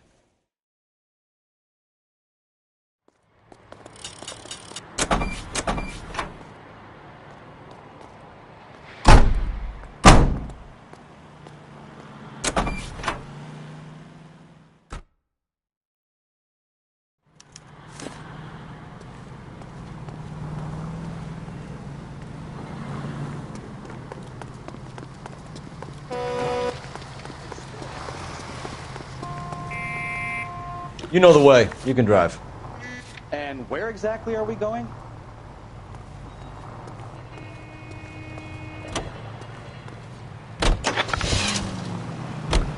D: You know the way. You can drive.
F: And where exactly are we going?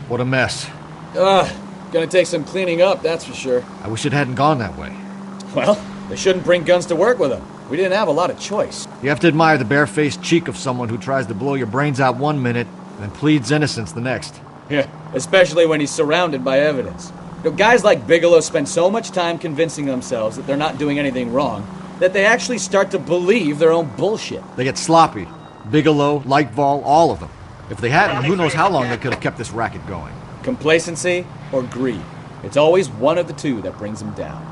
Q: What a mess.
T: Gonna take some cleaning up, that's for sure.
Q: I wish it hadn't gone that way.
T: Well, they shouldn't bring guns to work with them. We didn't have a lot of choice.
Q: You have to admire the barefaced cheek of someone who tries to blow your brains out one minute, then pleads innocence the next.
T: Yeah, especially when he's surrounded by evidence. You know, guys like Bigelow spend so much time convincing themselves that they're not doing anything wrong that they actually start to believe their own bullshit.
Q: They get sloppy. Bigelow, Lightfall, all of them. If they hadn't, who knows how long they could have kept this racket going.
T: Complacency or greed. It's always one of the two that brings them down.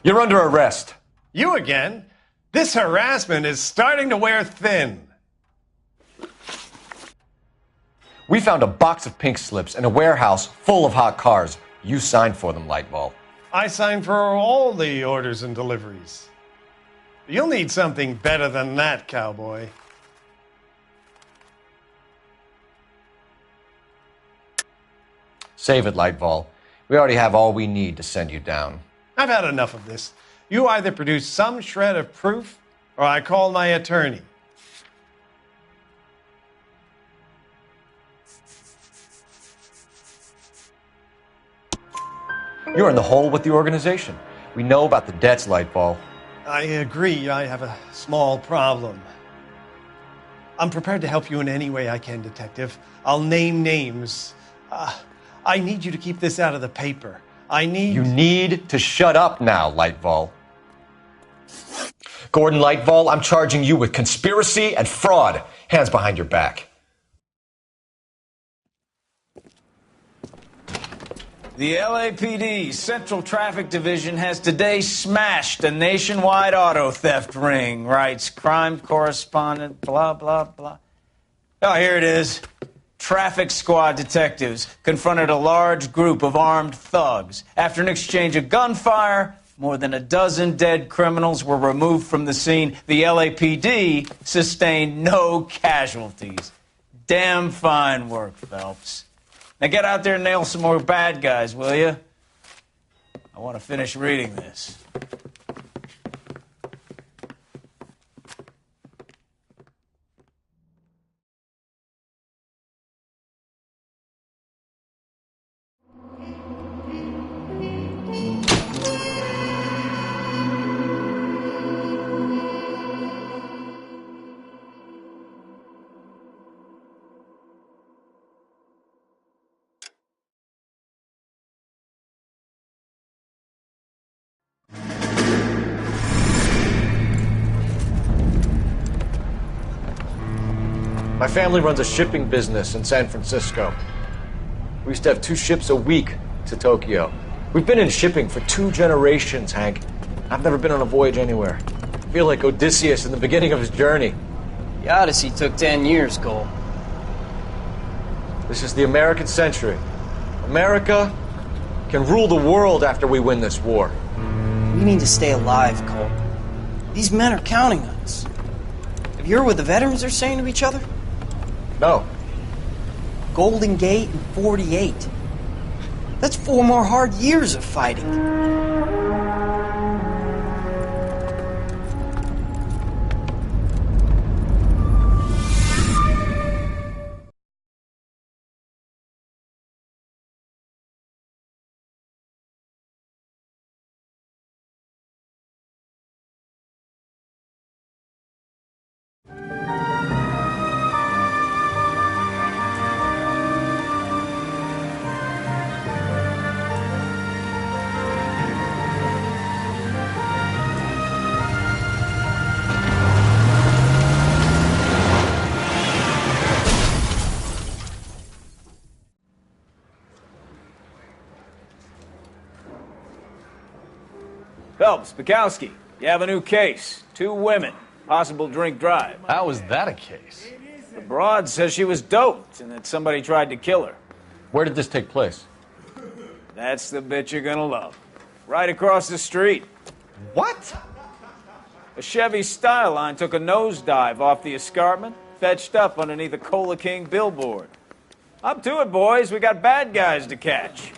D: You're under arrest.
I: You again? This harassment is starting to wear thin.
D: We found a box of pink slips in a warehouse full of hot cars. You signed for them, Lightball.
I: I signed for all the orders and deliveries. You'll need something better than that, cowboy.
D: Save it, Lightball. We already have all we need to send you down.
I: I've had enough of this. You either produce some shred of proof, or I call my attorney.
D: You're in the hole with the organization. We know about the debts, Lightball.
I: I agree, I have a small problem. I'm prepared to help you in any way I can, Detective. I'll name names. I need you to keep this out of the paper. You
D: need to shut up now, Lightball. Gordon Lightball, I'm charging you with conspiracy and fraud. Hands behind your back.
A: The LAPD Central Traffic Division has today smashed a nationwide auto theft ring, writes crime correspondent, blah, blah, blah. Oh, here it is. Traffic squad detectives confronted a large group of armed thugs. After an exchange of gunfire, more than a dozen dead criminals were removed from the scene. The LAPD sustained no casualties. Damn fine work, Phelps. Now get out there and nail some more bad guys, will you? I want to finish reading this.
D: My family runs a shipping business in San Francisco. We used to have 2 ships a week to Tokyo. We've been in shipping for 2 generations, Hank. I've never been on a voyage anywhere. I feel like Odysseus in the beginning of his journey.
J: The Odyssey took 10 years, Cole.
D: This is the American century. America can rule the world after we win this war.
J: We need to stay alive, Cole. These men are counting on us. Have you heard what the veterans are saying to each other?
D: No.
J: Golden Gate and 48. That's 4 more hard years of fighting.
A: Phelps, Bukowski, you have a new case. 2 women, possible drink drive.
G: How was that a case?
A: The broad says she was doped and that somebody tried to kill her.
D: Where did this take place?
A: That's the bit you're gonna love. Right across the street.
G: What?
A: A Chevy Styline took a nosedive off the escarpment, fetched up underneath a Cola King billboard. Up to it, boys. We got bad guys to catch.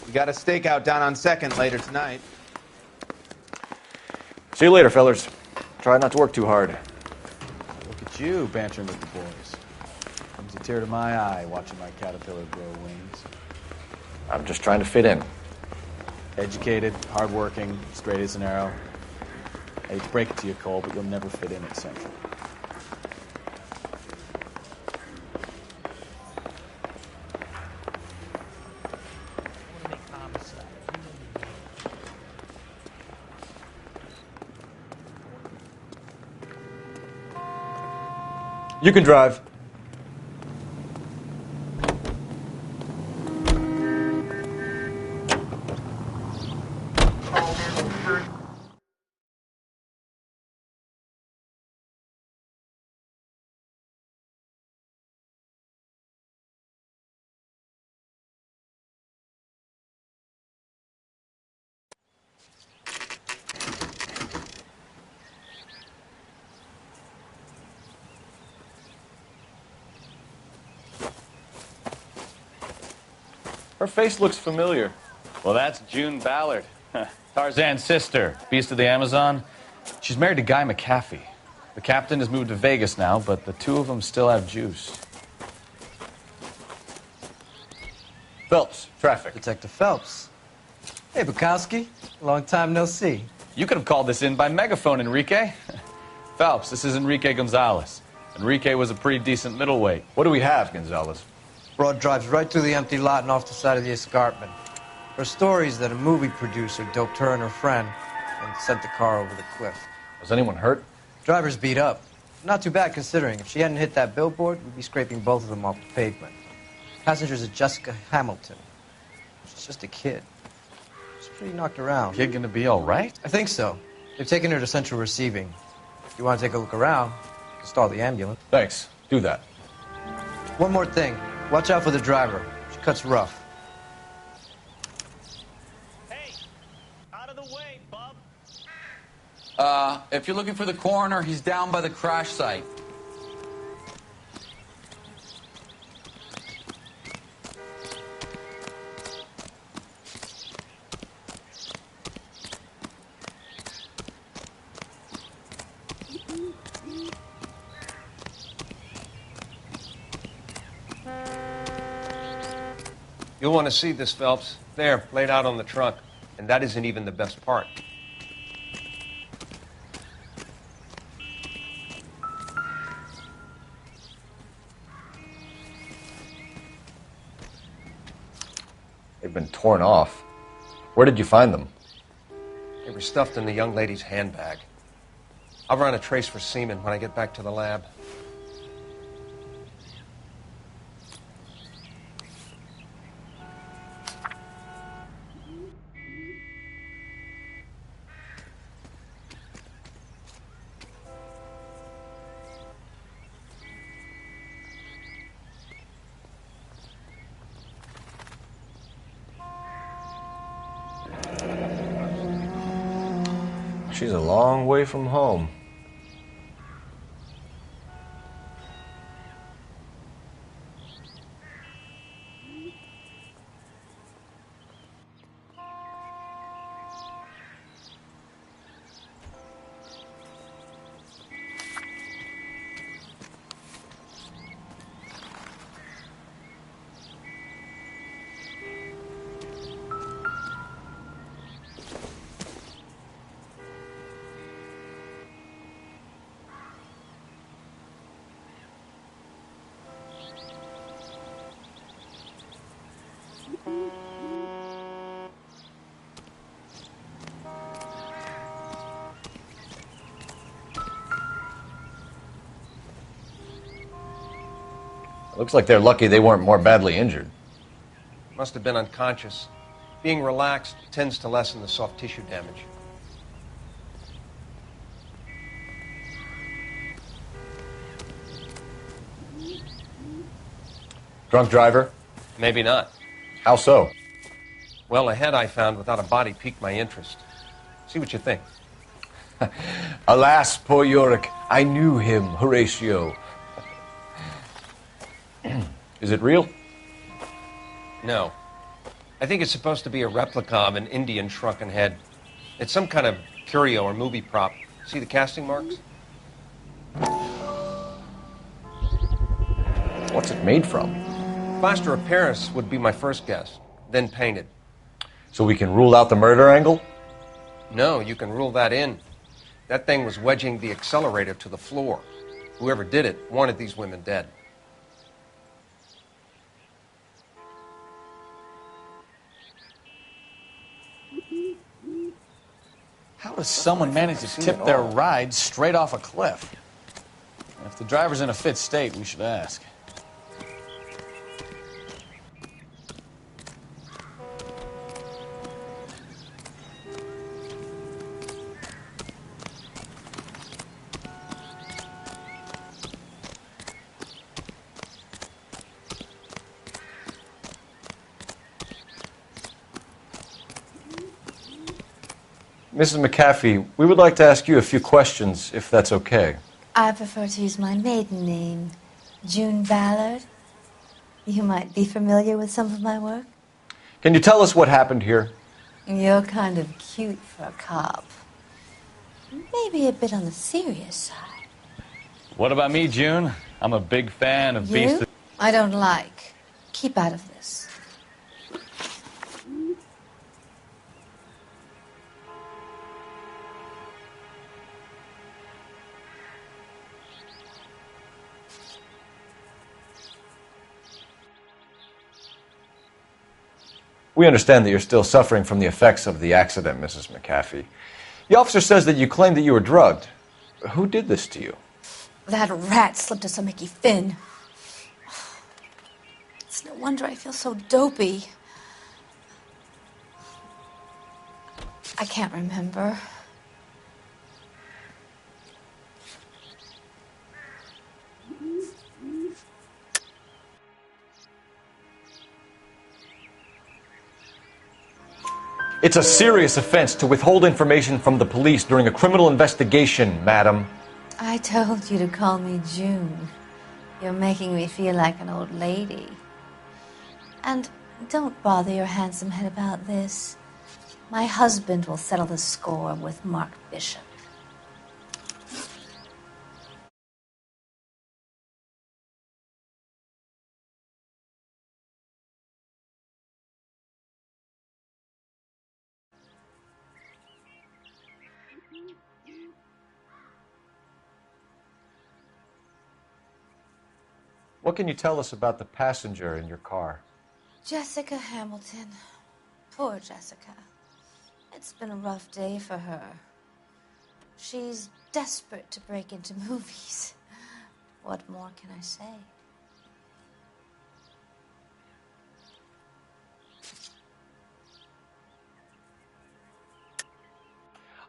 F: We got a stakeout down on 2nd later tonight.
D: See you later, fellers. Try not to work too hard.
F: Look at you bantering with the boys. Comes a tear to my eye watching my caterpillar grow wings.
D: I'm just trying to fit in.
F: Educated, hardworking, straight as an arrow. I hate to break it to you, Cole, but you'll never fit in at Central.
D: You can drive.
C: Her face looks familiar.
G: Well, that's June Ballard. Tarzan's sister, beast of the Amazon. She's married to Guy McAfee. The captain has moved to Vegas now, but the two of them still have juice. Phelps, traffic.
O: Detective Phelps. Hey, Bukowski. Long time no see.
G: You could have called this in by megaphone, Enrique. Phelps, this is Enrique Gonzalez. Enrique was a pretty decent middleweight.
C: What do we have, Gonzalez?
O: Broad drives right through the empty lot and off the side of the escarpment. Her story is that a movie producer doped her and her friend and sent the car over the cliff.
C: Was anyone hurt?
O: Driver's beat up. Not too bad considering. If she hadn't hit that billboard, we'd be scraping both of them off the pavement. Passenger's a Jessica Hamilton. She's just a kid. She's pretty knocked around.
G: Kid gonna be all right?
O: I think so. They've taken her to central receiving. If you want to take a look around, stall the ambulance.
C: Thanks. Do that.
O: One more thing. Watch out for the driver. She cuts rough.
V: If you're looking for the coroner, he's down by the crash site.
I: You'll want to see this, Phelps. There, laid out on the trunk. And that isn't even the best part.
C: They've been torn off. Where did you find them?
I: They were stuffed in the young lady's handbag. I'll run a trace for semen when I get back to the lab.
C: She's a long way from home. Looks like they're lucky they weren't more badly injured.
I: Must have been unconscious. Being relaxed tends to lessen the soft tissue damage.
C: Drunk driver?
I: Maybe not.
C: How so?
I: Well, a head I found without a body piqued my interest. See what you think.
C: Alas, poor Yorick, I knew him, Horatio. Is it real?
I: No. I think it's supposed to be a replica of an Indian shrunken head. It's some kind of curio or movie prop. See the casting marks?
C: What's it made from?
I: Plaster of Paris would be my first guess, then painted.
C: So we can rule out the murder angle?
I: No, you can rule that in. That thing was wedging the accelerator to the floor. Whoever did it wanted these women dead.
G: How does someone manage to tip their ride straight off a cliff? If the driver's in a fit state, we should ask.
C: Mrs. McAfee, we would like to ask you a few questions, if that's okay.
P: I prefer to use my maiden name, June Ballard. You might be familiar with some of my work.
D: Can you tell us what happened here?
P: You're kind of cute for a cop. Maybe a bit on the serious side.
G: What about me, June? I'm a big fan of
P: You? I don't like. Keep out of this.
D: We understand that you're still suffering from the effects of the accident, Mrs. McAfee. The officer says that you claimed that you were drugged. Who did this to you?
P: That rat slipped us a Mickey Finn. It's no wonder I feel so dopey. I can't remember.
D: It's a serious offense to withhold information from the police during a criminal investigation, madam.
P: I told you to call me June. You're making me feel like an old lady. And don't bother your handsome head about this. My husband will settle the score with Mark Bishop.
D: What can you tell us about the passenger in your car?
P: Jessica Hamilton. Poor Jessica. It's been a rough day for her. She's desperate to break into movies. What more can I say?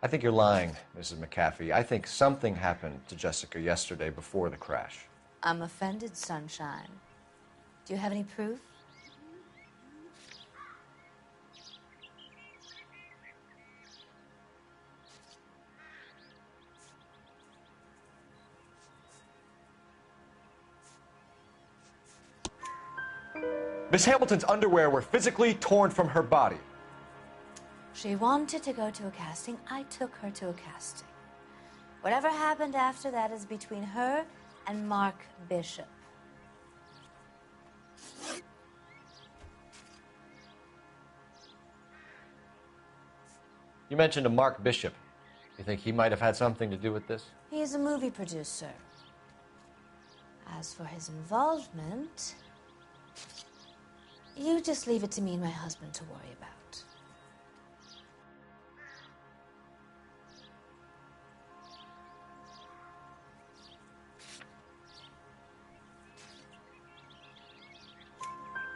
D: I think you're lying, Mrs. McAfee. I think something happened to Jessica yesterday before the crash.
P: I'm offended, Sunshine. Do you have any proof?
D: Miss Hamilton's underwear were physically torn from her body.
P: She wanted to go to a casting. I took her to a casting. Whatever happened after that is between her and Mark Bishop.
D: You mentioned a Mark Bishop. You think he might have had something to do with this?
P: He's a movie producer. As for his involvement, you just leave it to me and my husband to worry about.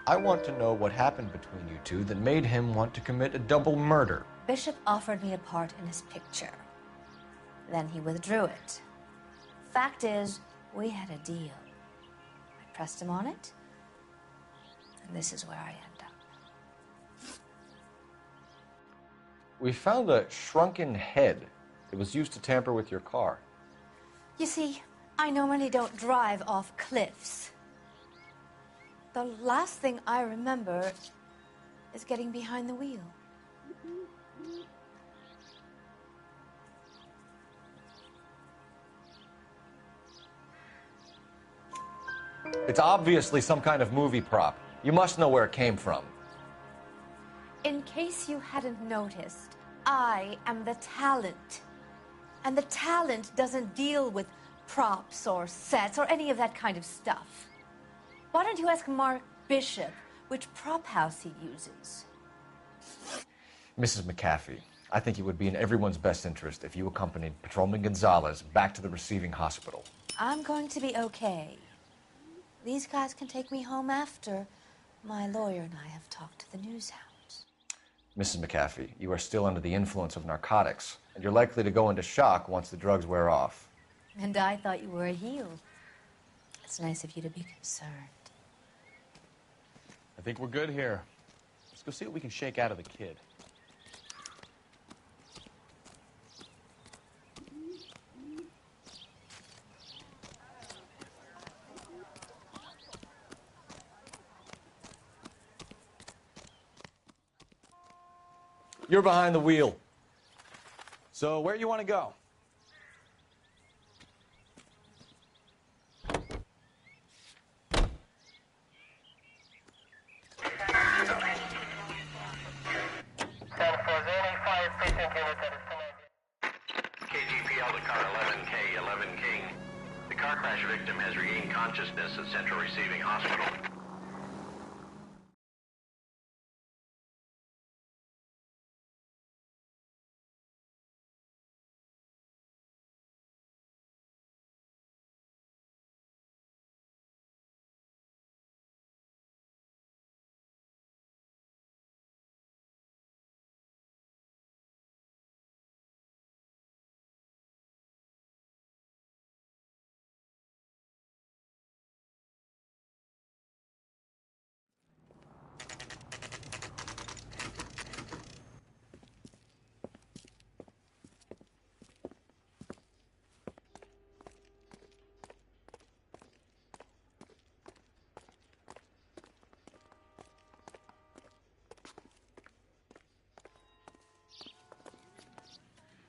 D: I want to know what happened between you two that made him want to commit a double murder.
P: Bishop offered me a part in his picture. Then he withdrew it. Fact is, we had a deal. I pressed him on it, and this is where I end up.
D: We found a shrunken head. It was used to tamper with your car.
P: You see, I normally don't drive off cliffs. The last thing I remember is getting behind the wheel.
D: It's obviously some kind of movie prop. You must know where it came from.
P: In case you hadn't noticed, I am the talent. And the talent doesn't deal with props or sets or any of that kind of stuff. Why don't you ask Mark Bishop which prop house he uses?
D: Mrs. McAfee, I think it would be in everyone's best interest if you accompanied Patrolman Gonzalez back to the receiving hospital.
P: I'm going to be okay. These guys can take me home after. My lawyer and I have talked to the news hounds.
D: Mrs. McAfee, you are still under the influence of narcotics, and you're likely to go into shock once the drugs wear off.
P: And I thought you were a heel. It's nice of you to be concerned.
G: I think we're good here. Let's go see what we can shake out of the kid.
Q: You're behind the wheel.
F: So, where you want to go?
L: KGPL to car 11K, 11 King. The car crash victim has regained consciousness at Central Receiving Hospital.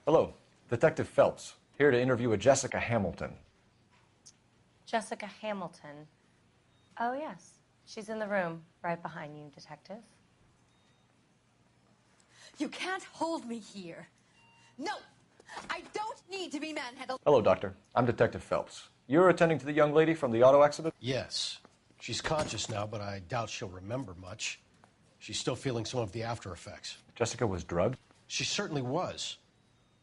D: Hello, Detective Phelps, here to interview a Jessica Hamilton.
M: Jessica Hamilton. Oh, yes. She's in the room right behind you, Detective.
P: You can't hold me here. No! I don't need to be manhandled.
D: Hello, Doctor. I'm Detective Phelps. You're attending to the young lady from the auto accident?
U: Yes. She's conscious now, but I doubt she'll remember much. She's still feeling some of the after effects.
D: Jessica was drugged?
U: She certainly was.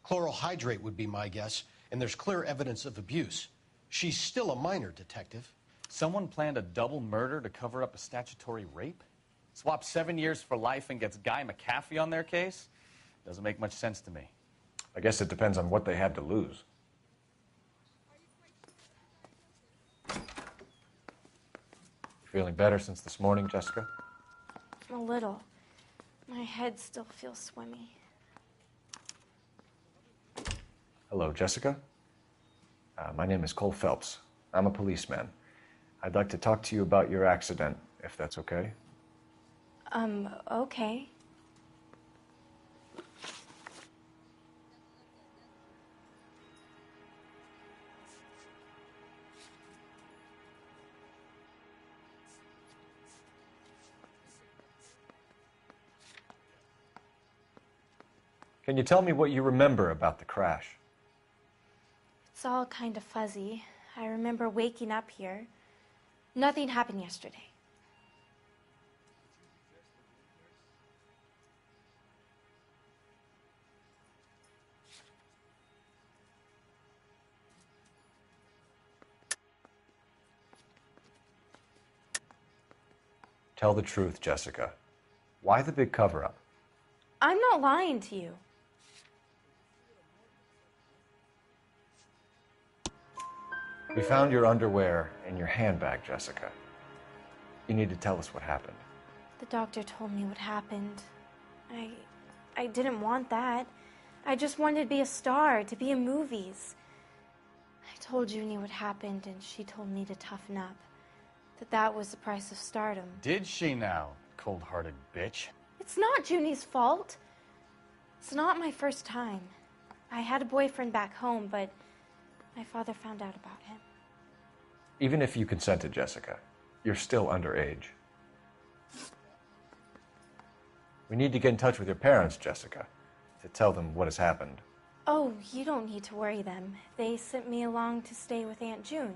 U: Chloral hydrate would be my guess, and there's clear evidence of abuse. She's still a minor, Detective.
G: Someone planned a double murder to cover up a statutory rape? Swap 7 years for life and gets Guy McAfee on their case? Doesn't make much sense to me.
D: I guess it depends on what they had to lose. Feeling better since this morning, Jessica?
S: A little. My head still feels swimmy.
D: Hello, Jessica. My name is Cole Phelps. I'm a policeman. I'd like to talk to you about your accident, if that's okay.
S: Okay.
D: Can you tell me what you remember about the crash?
S: It's all kind of fuzzy. I remember waking up here. Nothing happened yesterday.
D: Tell the truth, Jessica. Why the big cover-up?
S: I'm not lying to you.
D: We found your underwear in your handbag, Jessica. You need to tell us what happened.
S: The doctor told me what happened. I didn't want that. I just wanted to be a star, to be in movies. I told Junie what happened, and she told me to toughen up. That was the price of stardom.
G: Did she now, cold-hearted bitch?
S: It's not Junie's fault. It's not my first time. I had a boyfriend back home, but my father found out about him.
D: Even if you consented, Jessica, you're still underage. We need to get in touch with your parents, Jessica, to tell them what has happened.
S: Oh, you don't need to worry them. They sent me along to stay with Aunt June.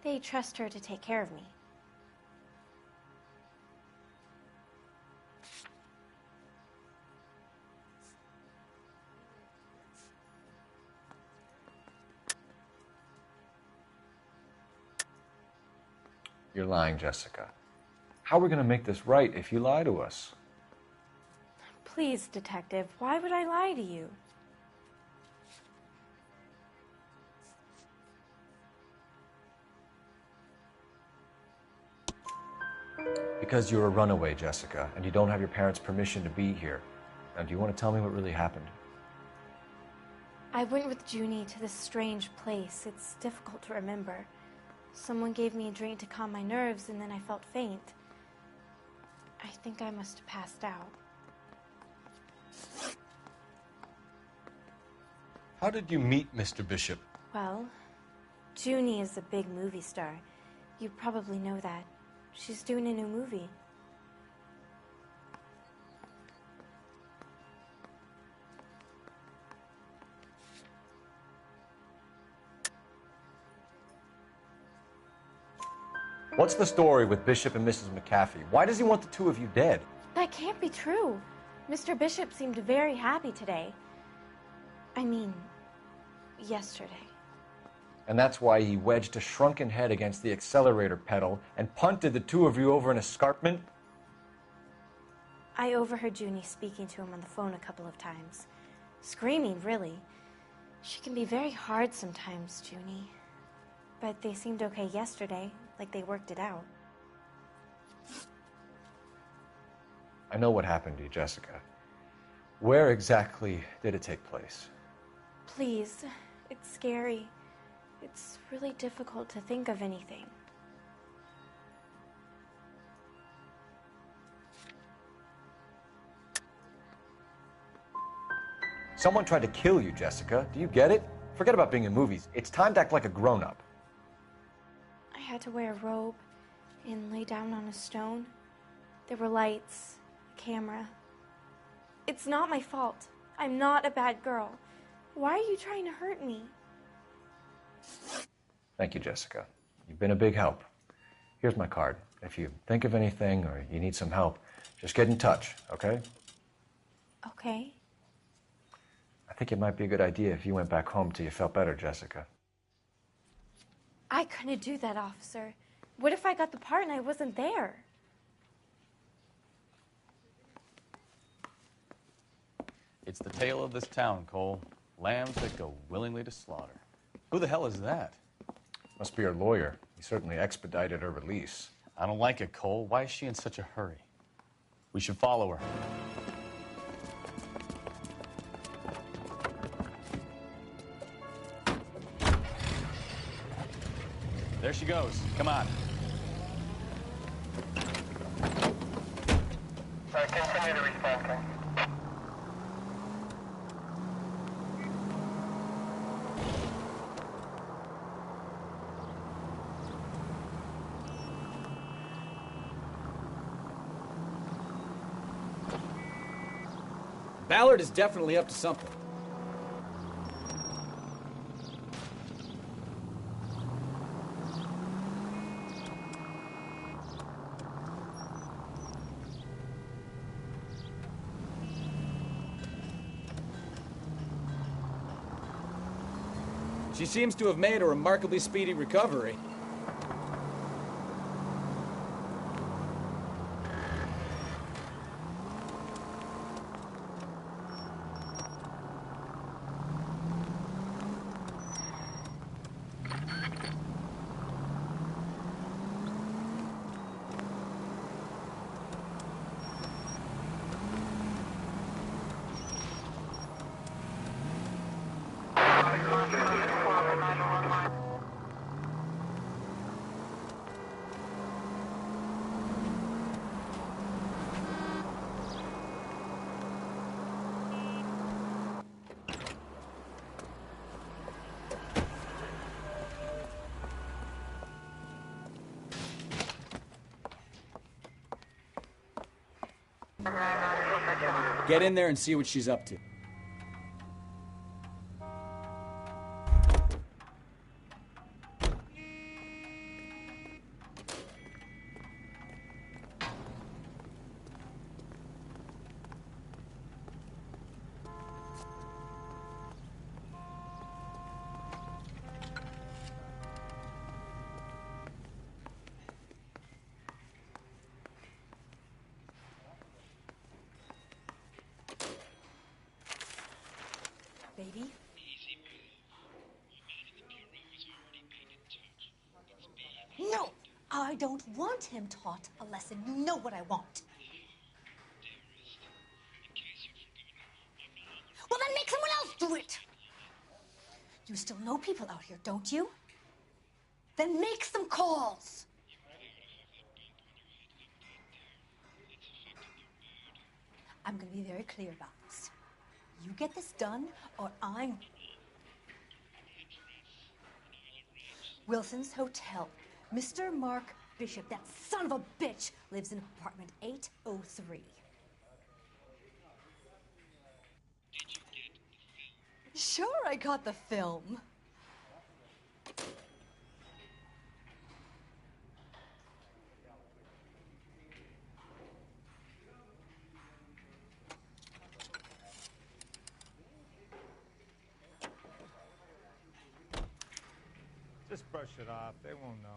S: They trust her to take care of me.
D: You're lying, Jessica. How are we going to make this right if you lie to us?
S: Please, Detective, why would I lie to you?
D: Because you're a runaway, Jessica, and you don't have your parents' permission to be here. Now, do you want to tell me what really happened?
S: I went with Junie to this strange place. It's difficult to remember. Someone gave me a drink to calm my nerves, and then I felt faint. I think I must have passed out.
G: How did you meet Mr. Bishop?
S: Well, Junie is a big movie star. You probably know that. She's doing a new movie.
D: What's the story with Bishop and Mrs. McAfee? Why does he want the two of you dead?
S: That can't be true. Mr. Bishop seemed very happy today. I mean, yesterday.
D: And that's why he wedged a shrunken head against the accelerator pedal and punted the two of you over an escarpment?
S: I overheard Junie speaking to him on the phone a couple of times. Screaming, really. She can be very hard sometimes, Junie. But they seemed okay yesterday, like they worked it out.
D: I know what happened to you, Jessica. Where exactly did it take place?
S: Please, it's scary. It's really difficult to think of anything.
D: Someone tried to kill you, Jessica. Do you get it? Forget about being in movies. It's time to act like a grown-up.
S: I had to wear a robe and lay down on a stone. There were lights, a camera. It's not my fault. I'm not a bad girl. Why are you trying to hurt me?
D: Thank you, Jessica. You've been a big help. Here's my card. If you think of anything or you need some help, just get in touch, okay?
S: Okay.
D: I think it might be a good idea if you went back home till you felt better, Jessica.
S: I couldn't do that, officer. What if I got the part and I wasn't there?
G: It's the tale of this town, Cole. Lambs that go willingly to slaughter. Who the hell is that?
D: Must be her lawyer. He certainly expedited her release.
G: I don't like it, Cole. Why is she in such a hurry? We should follow her. There she goes. Come on.
L: Continue to respond, King.
T: Ballard is definitely up to something. She seems to have made a remarkably speedy recovery. Get in there and see what she's up to.
P: Baby? No! I don't want him taught a lesson. You know what I want. Well, then make someone else do it! You still know people out here, don't you? Then make some calls! I'm gonna be very clear about this. You get this done, or I'm Wilson's Hotel. Mr. Mark Bishop, that son of a bitch, lives in apartment 803. Sure, I got the film.
H: Just brush it off. They won't know.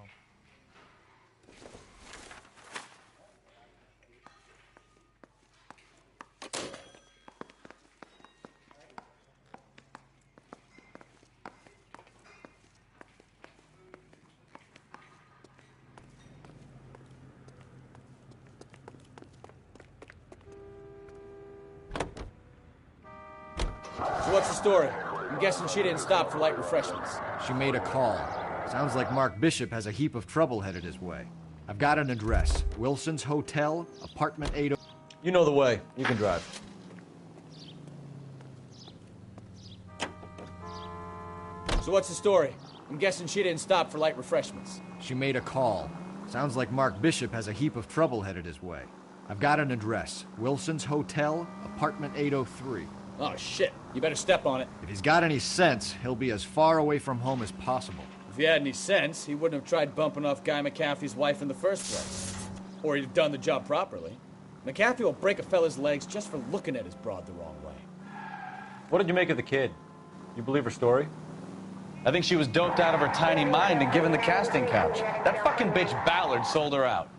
T: So what's the story? I'm guessing she didn't stop for light refreshments.
Q: She made a call. Sounds like Mark Bishop has a heap of trouble headed his way. I've got an address. Wilson's Hotel, apartment 80.
T: You know the way. You can drive. So what's the story? I'm guessing she didn't stop for light refreshments.
Q: She made a call. Sounds like Mark Bishop has a heap of trouble headed his way. I've got an address. Wilson's Hotel, apartment 803.
T: Oh, shit. You better step on it.
Q: If he's got any sense, he'll be as far away from home as possible.
T: If he had any sense, he wouldn't have tried bumping off Guy McCaffrey's wife in the first place. Or he'd have done the job properly. McCaffrey will break a fella's legs just for looking at his broad the wrong way.
G: What did you make of the kid? You believe her story? I think she was doped out of her tiny mind and given the casting couch. That fucking bitch Ballard sold her out.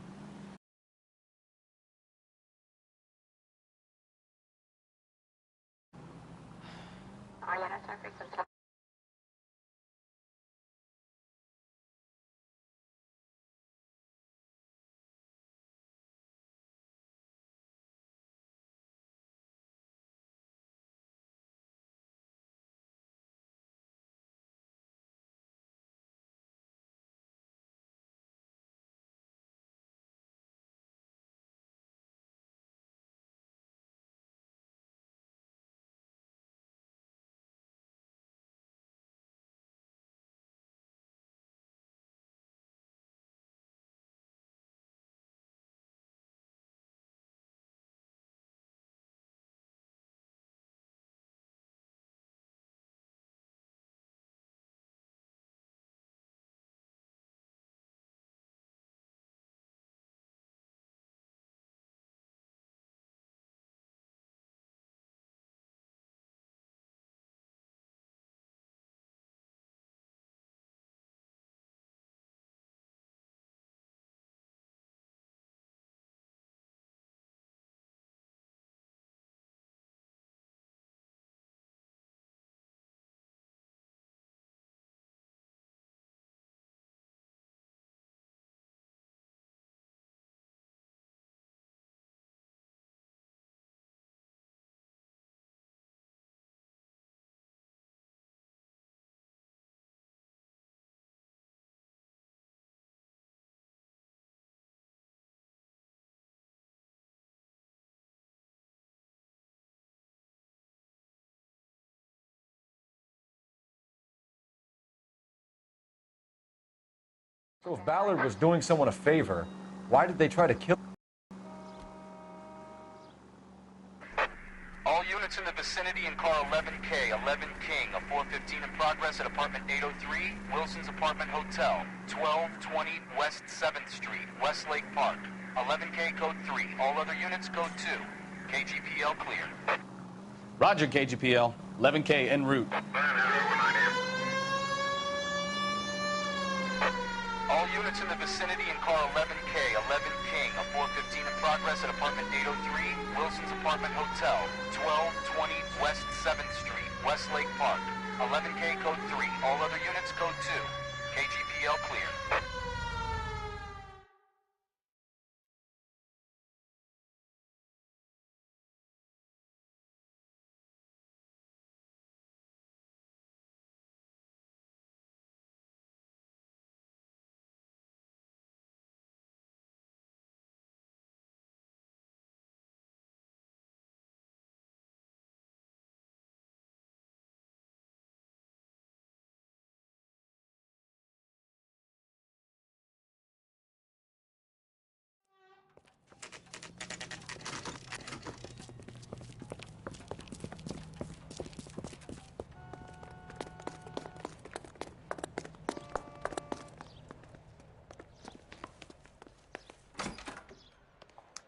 G: So if Ballard was doing someone a favor, why did they try to kill?
L: All units in the vicinity in car 11K, 11 King, a 415 in progress at apartment 803, Wilson's Apartment Hotel, 1220 West 7th Street, Westlake Park. 11K code 3, all other units code 2. KGPL clear.
G: Roger, KGPL. 11K en route.
L: All units in the vicinity in car 11K, 11 King, a 415 in progress at apartment 803, Wilson's Apartment Hotel, 1220 West 7th Street, Westlake Park. 11K code 3, all other units code 2. KGPL clear.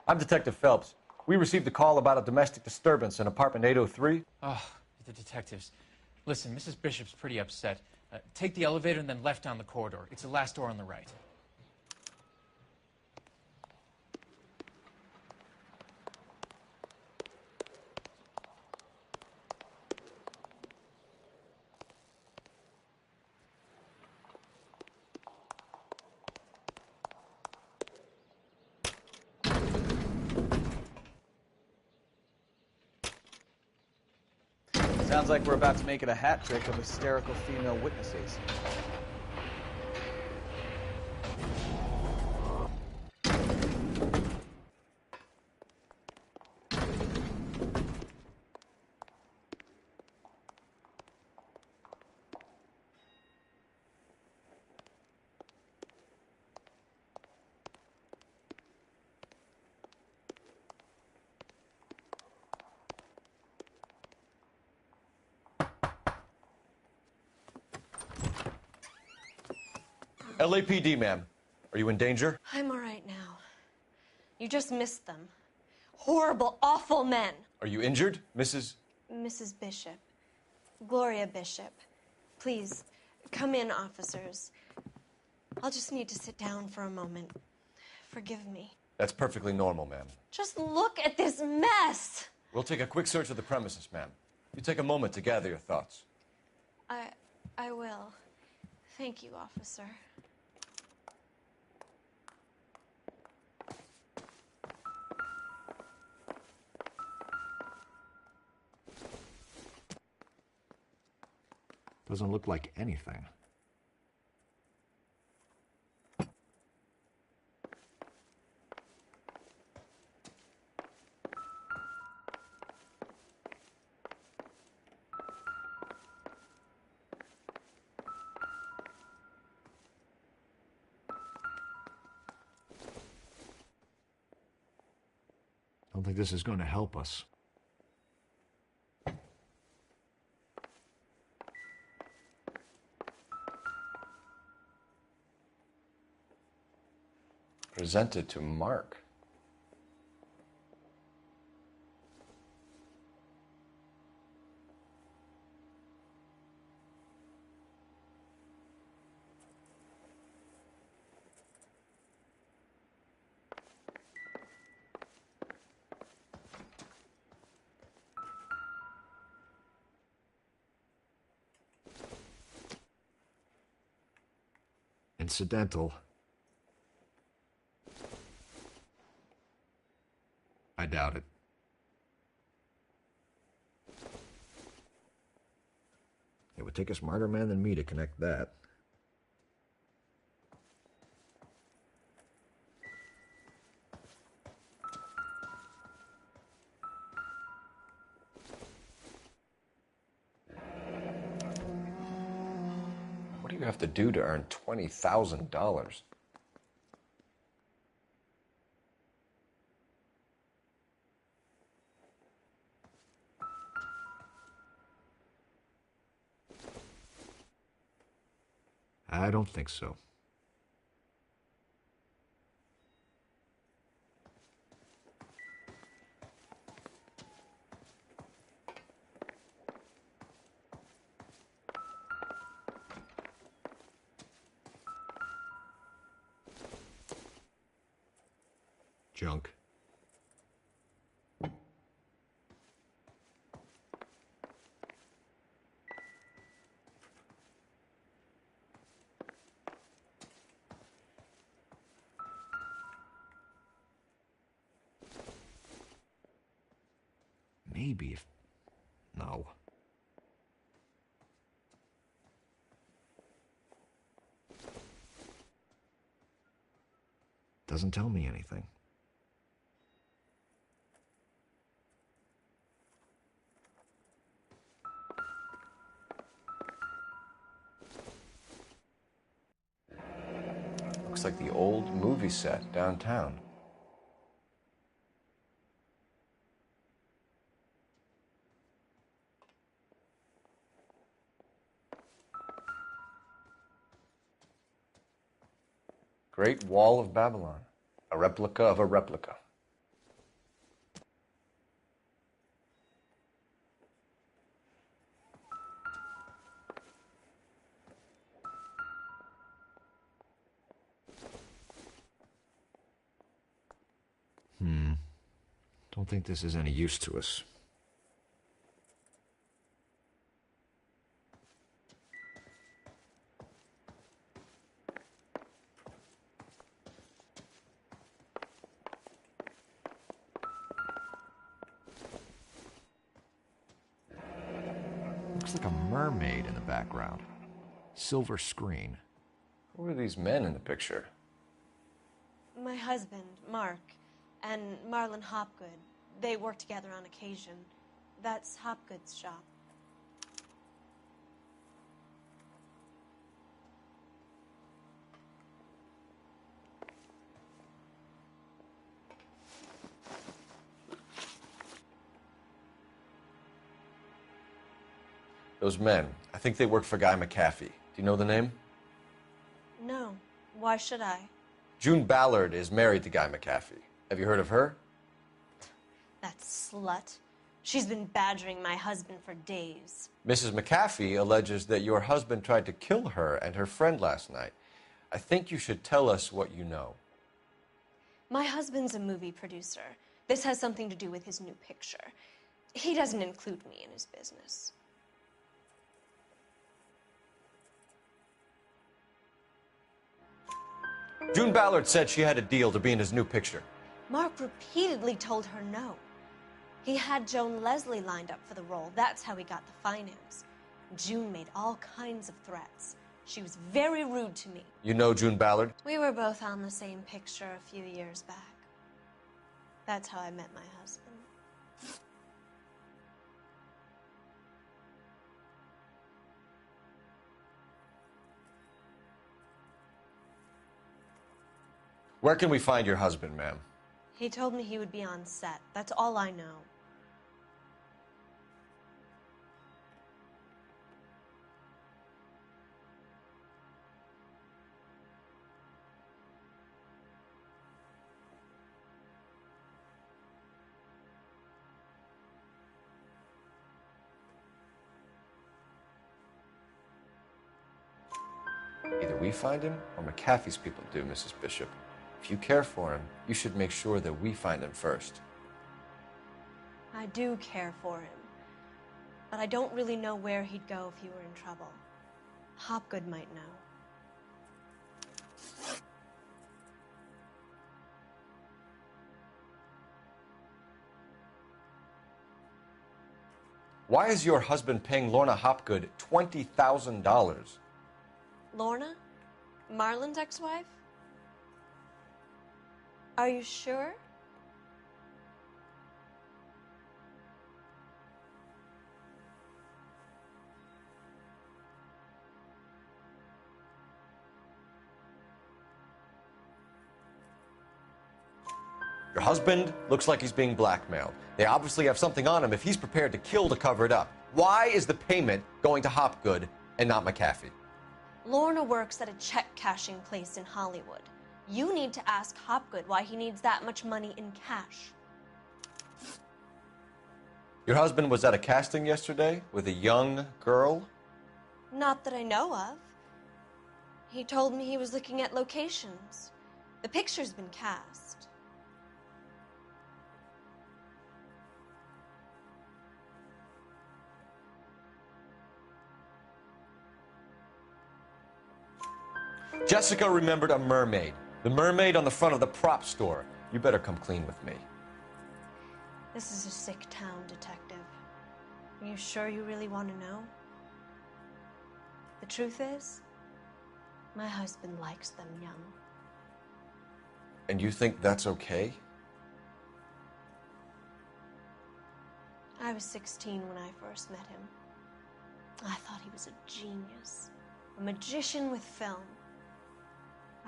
Q: I'm Detective Phelps. We received a call about a domestic disturbance in apartment 803.
E: Oh, the detectives. Listen, Mrs. Bishop's pretty upset. Take the elevator and then left down the corridor. It's the last door on the right.
F: Sounds like we're about to make it a hat trick of hysterical female witnesses.
Q: LAPD, ma'am. Are you in danger?
M: I'm all right now. You just missed them. Horrible, awful men.
Q: Are you injured, Mrs.?
M: Mrs. Bishop. Gloria Bishop. Please, come in, officers. I'll just need to sit down for a moment. Forgive me.
Q: That's perfectly normal, ma'am.
M: Just look at this mess.
Q: We'll take a quick search of the premises, ma'am. You take a moment to gather your thoughts.
M: I will. Thank you, officer.
C: Doesn't look like anything. Don't think this is going to help us.
D: Presented to Mark.
C: Incidental. I doubt it. It would take a smarter man than me to connect that.
D: What do you have to do to earn $20,000?
C: I don't think so. Junk. Maybe if... No. Doesn't tell me anything.
D: Looks like the old movie set downtown. Great Wall of Babylon. A replica of a replica.
Q: Don't think this is any use to us. Looks like a mermaid in the background. Silver screen.
D: Who are these men in the picture?
M: My husband, Mark, and Marlon Hopgood. They work together on occasion. That's Hopgood's shop.
D: Those men, I think they work for Guy McAfee. Do you know the name?
M: No. Why should I?
D: June Ballard is married to Guy McAfee. Have you heard of her?
M: That slut. She's been badgering my husband for days.
D: Mrs. McAfee alleges that your husband tried to kill her and her friend last night. I think you should tell us what you know.
M: My husband's a movie producer. This has something to do with his new picture. He doesn't include me in his business.
D: June Ballard said she had a deal to be in his new picture.
M: Mark repeatedly told her no. He had Joan Leslie lined up for the role. That's how he got the finance. June made all kinds of threats. She was very rude to me.
D: You know June Ballard?
M: We were both on the same picture a few years back. That's how I met my husband.
D: Where can we find your husband, ma'am?
M: He told me he would be on set. That's all I know.
D: Either we find him or McAfee's people do, Mrs. Bishop. If you care for him, you should make sure that we find him first.
M: I do care for him, but I don't really know where he'd go if he were in trouble. Hopgood might know.
D: Why is your husband paying Lorna Hopgood $20,000?
M: Lorna? Marlon's ex-wife? Are you sure?
D: Your husband looks like he's being blackmailed. They obviously have something on him if he's prepared to kill to cover it up. Why is the payment going to Hopgood and not McAfee?
M: Lorna works at a check-cashing place in Hollywood. You need to ask Hopgood why he needs that much money in cash.
D: Your husband was at a casting yesterday with a young girl?
M: Not that I know of. He told me he was looking at locations. The picture's been cast.
D: Jessica remembered a mermaid. The mermaid on the front of the prop store. You better come clean with me.
M: This is a sick town, Detective. Are you sure you really want to know? The truth is, my husband likes them young.
D: And you think that's okay?
M: I was 16 when I first met him. I thought he was a genius, a magician with film.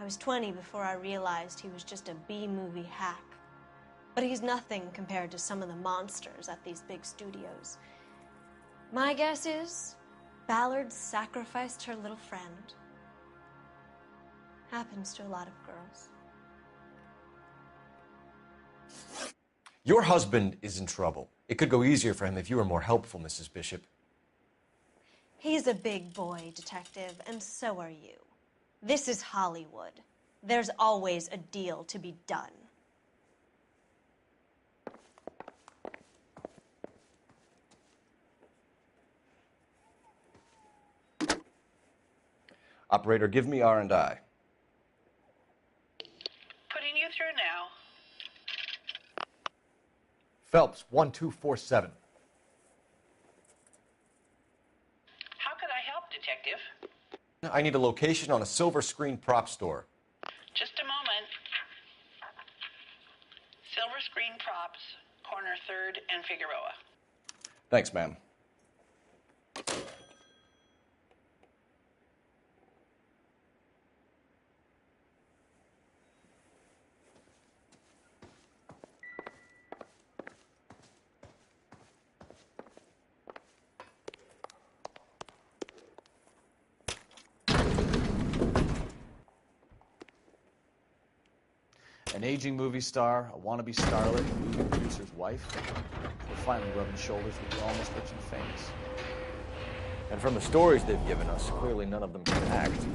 M: I was 20 before I realized he was just a B-movie hack. But he's nothing compared to some of the monsters at these big studios. My guess is Ballard sacrificed her little friend. Happens to a lot of girls.
D: Your husband is in trouble. It could go easier for him if you were more helpful, Mrs. Bishop.
M: He's a big boy, Detective, and so are you. This is Hollywood. There's always a deal to be done.
D: Operator, give me R&I.
B: Putting you through now.
Q: Phelps, 1247.
B: How could I help, Detective?
D: I need a location on a silver screen prop store.
B: Just a moment. Silver Screen Props, corner 3rd and Figueroa.
D: Thanks, ma'am.
F: An aging movie star, a wannabe starlet, a movie producer's wife. They're finally rubbing shoulders with the almost rich and famous.
C: And from the stories they've given us, clearly none of them can act.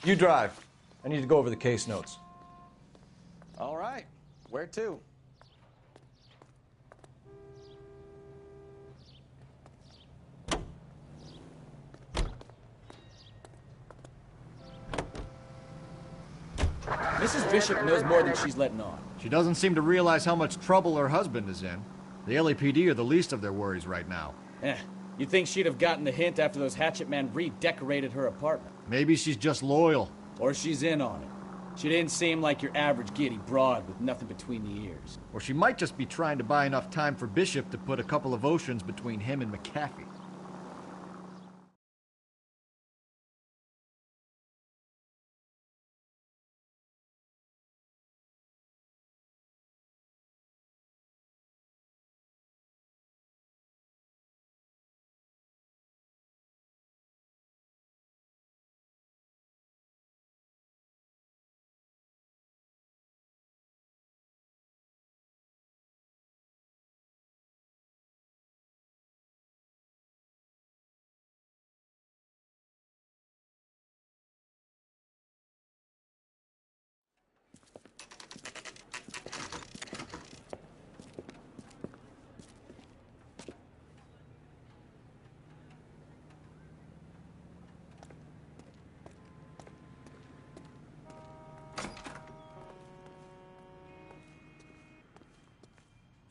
D: You drive. I need to go over the case notes.
F: All right. Where to?
T: Mrs. Bishop knows more than she's letting on.
Q: She doesn't seem to realize how much trouble her husband is in. The LAPD are the least of their worries right now.
T: You'd think she'd have gotten the hint after those hatchet men redecorated her apartment.
Q: Maybe she's just loyal.
T: Or she's in on it. She didn't seem like your average giddy broad with nothing between the ears.
Q: Or she might just be trying to buy enough time for Bishop to put a couple of oceans between him and McAfee.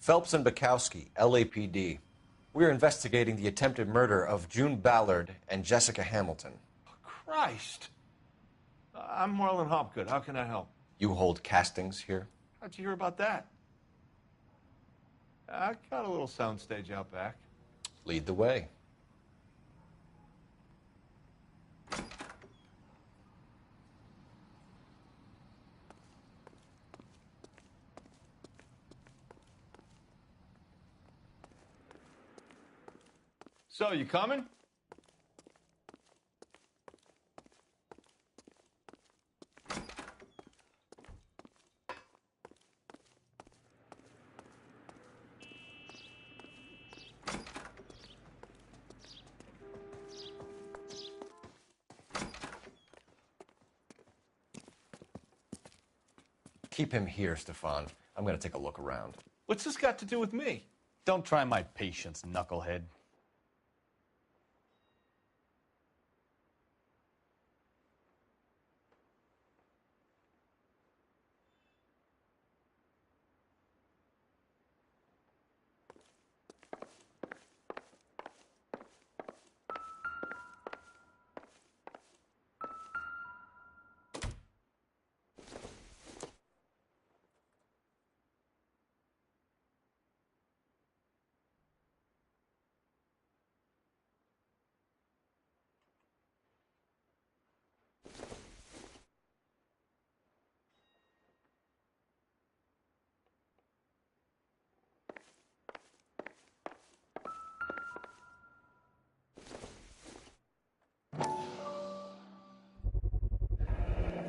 D: Phelps and Bukowski, LAPD. We're investigating the attempted murder of June Ballard and Jessica Hamilton.
I: Christ. I'm Marlon Hopgood. How can I help?
D: You hold castings here?
I: How'd you hear about that? I got a little soundstage out back.
D: Lead the way.
I: So, you coming?
D: Keep him here, Stefan. I'm going to take a look around.
I: What's this got to do with me?
F: Don't try my patience, knucklehead.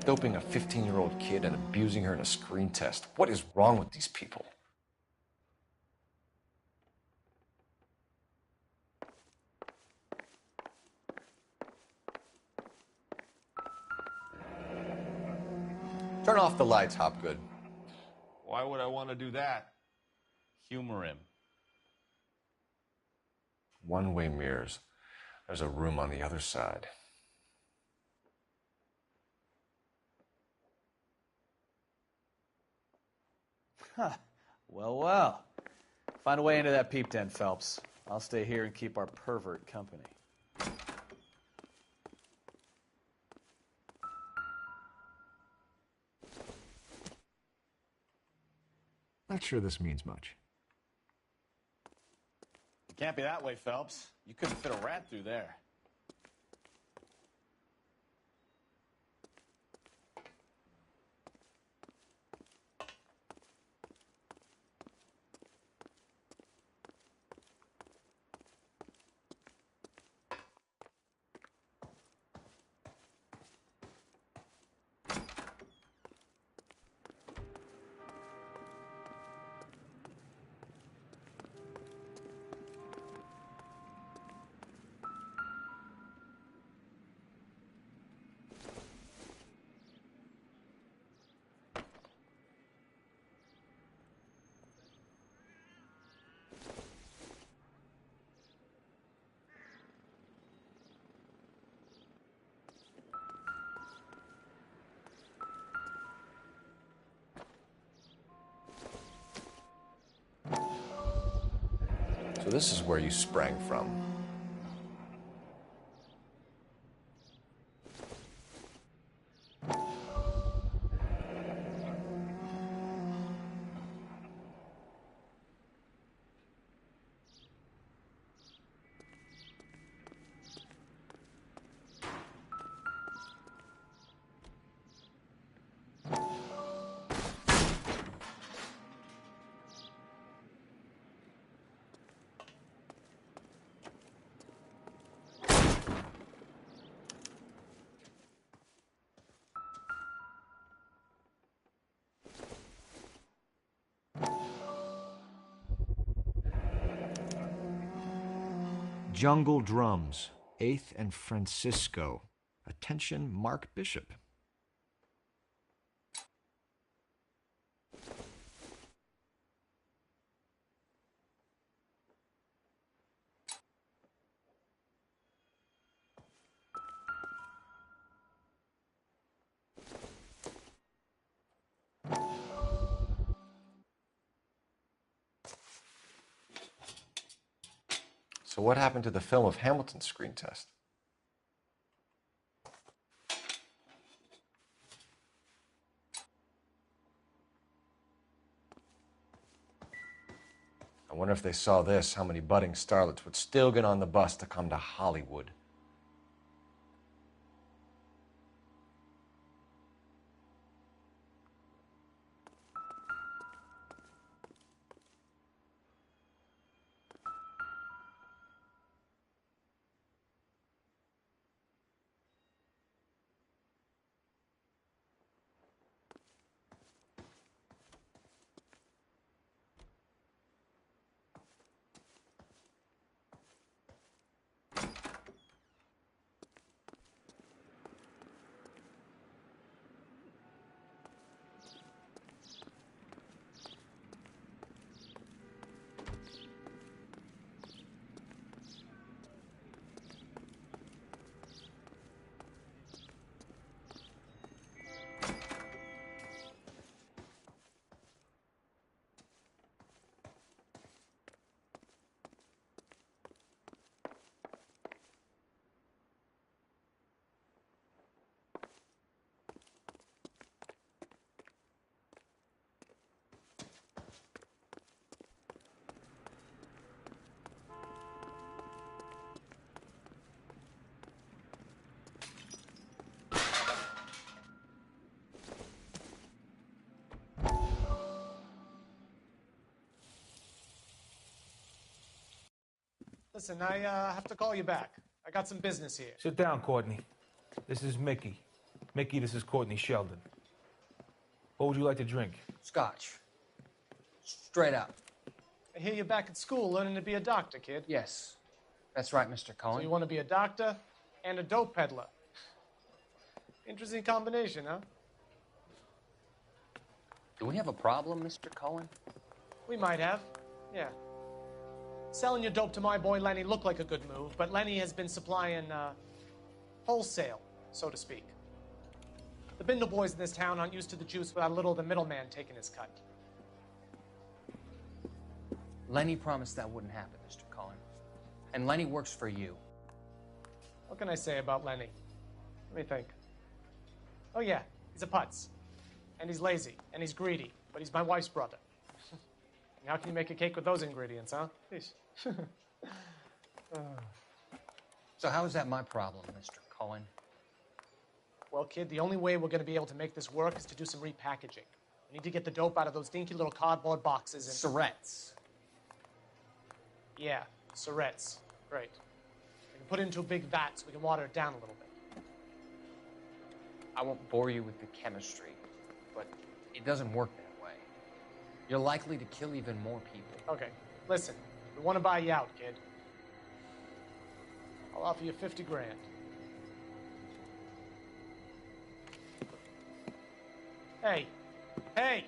D: Doping a 15-year-old kid and abusing her in a screen test. What is wrong with these people? Turn off the lights, Hopgood.
H: Why would I want to do that?
G: Humor him.
D: One-way mirrors. There's a room on the other side.
F: Huh. Well, well. Find a way into that peep den, Phelps. I'll stay here and keep our pervert company.
Q: Not sure this means much.
G: It can't be that way, Phelps. You couldn't fit a rat through there.
D: So this is where you sprang from.
Q: Jungle Drums, 8th and Francisco. Attention, Mark Bishop.
D: So what happened to the film of Hamilton's screen test? I wonder if they saw this, how many budding starlets would still get on the bus to come to Hollywood.
K: Listen, I have to call you back. I got some business here.
H: Sit down, Courtney. This is Mickey.
K: Mickey, this is Courtney Sheldon. What would you like to drink?
O: Scotch. Straight up.
R: I hear you're back at school learning to be a doctor, kid.
O: Yes. That's right, Mr. Cohen.
R: So you want to be a doctor and a dope peddler. Interesting combination, huh?
O: Do we have a problem, Mr. Cohen?
R: We might have, yeah. Selling your dope to my boy Lenny looked like a good move, but Lenny has been supplying, wholesale, so to speak. The Bindle boys in this town aren't used to the juice without a little of the middleman taking his cut.
O: Lenny promised that wouldn't happen, Mr. Cohen. And Lenny works for you.
R: What can I say about Lenny? Let me think. Oh yeah, he's a putz. And he's lazy, and he's greedy, but he's my wife's brother. And how can you make a cake with those ingredients, huh? Please.
O: So how is that my problem, Mr. Cohen?
R: Well, kid, the only way we're going to be able to make this work is to do some repackaging. We need to get the dope out of those dinky little cardboard boxes and...
O: Surrettes.
R: Yeah, Surrettes. Great. We can put it into a big vat so we can water it down a little bit.
O: I won't bore you with the chemistry, but it doesn't work that way. You're likely to kill even more people.
R: Okay, listen. We want to buy you out, kid. I'll offer you 50 grand. Hey, hey!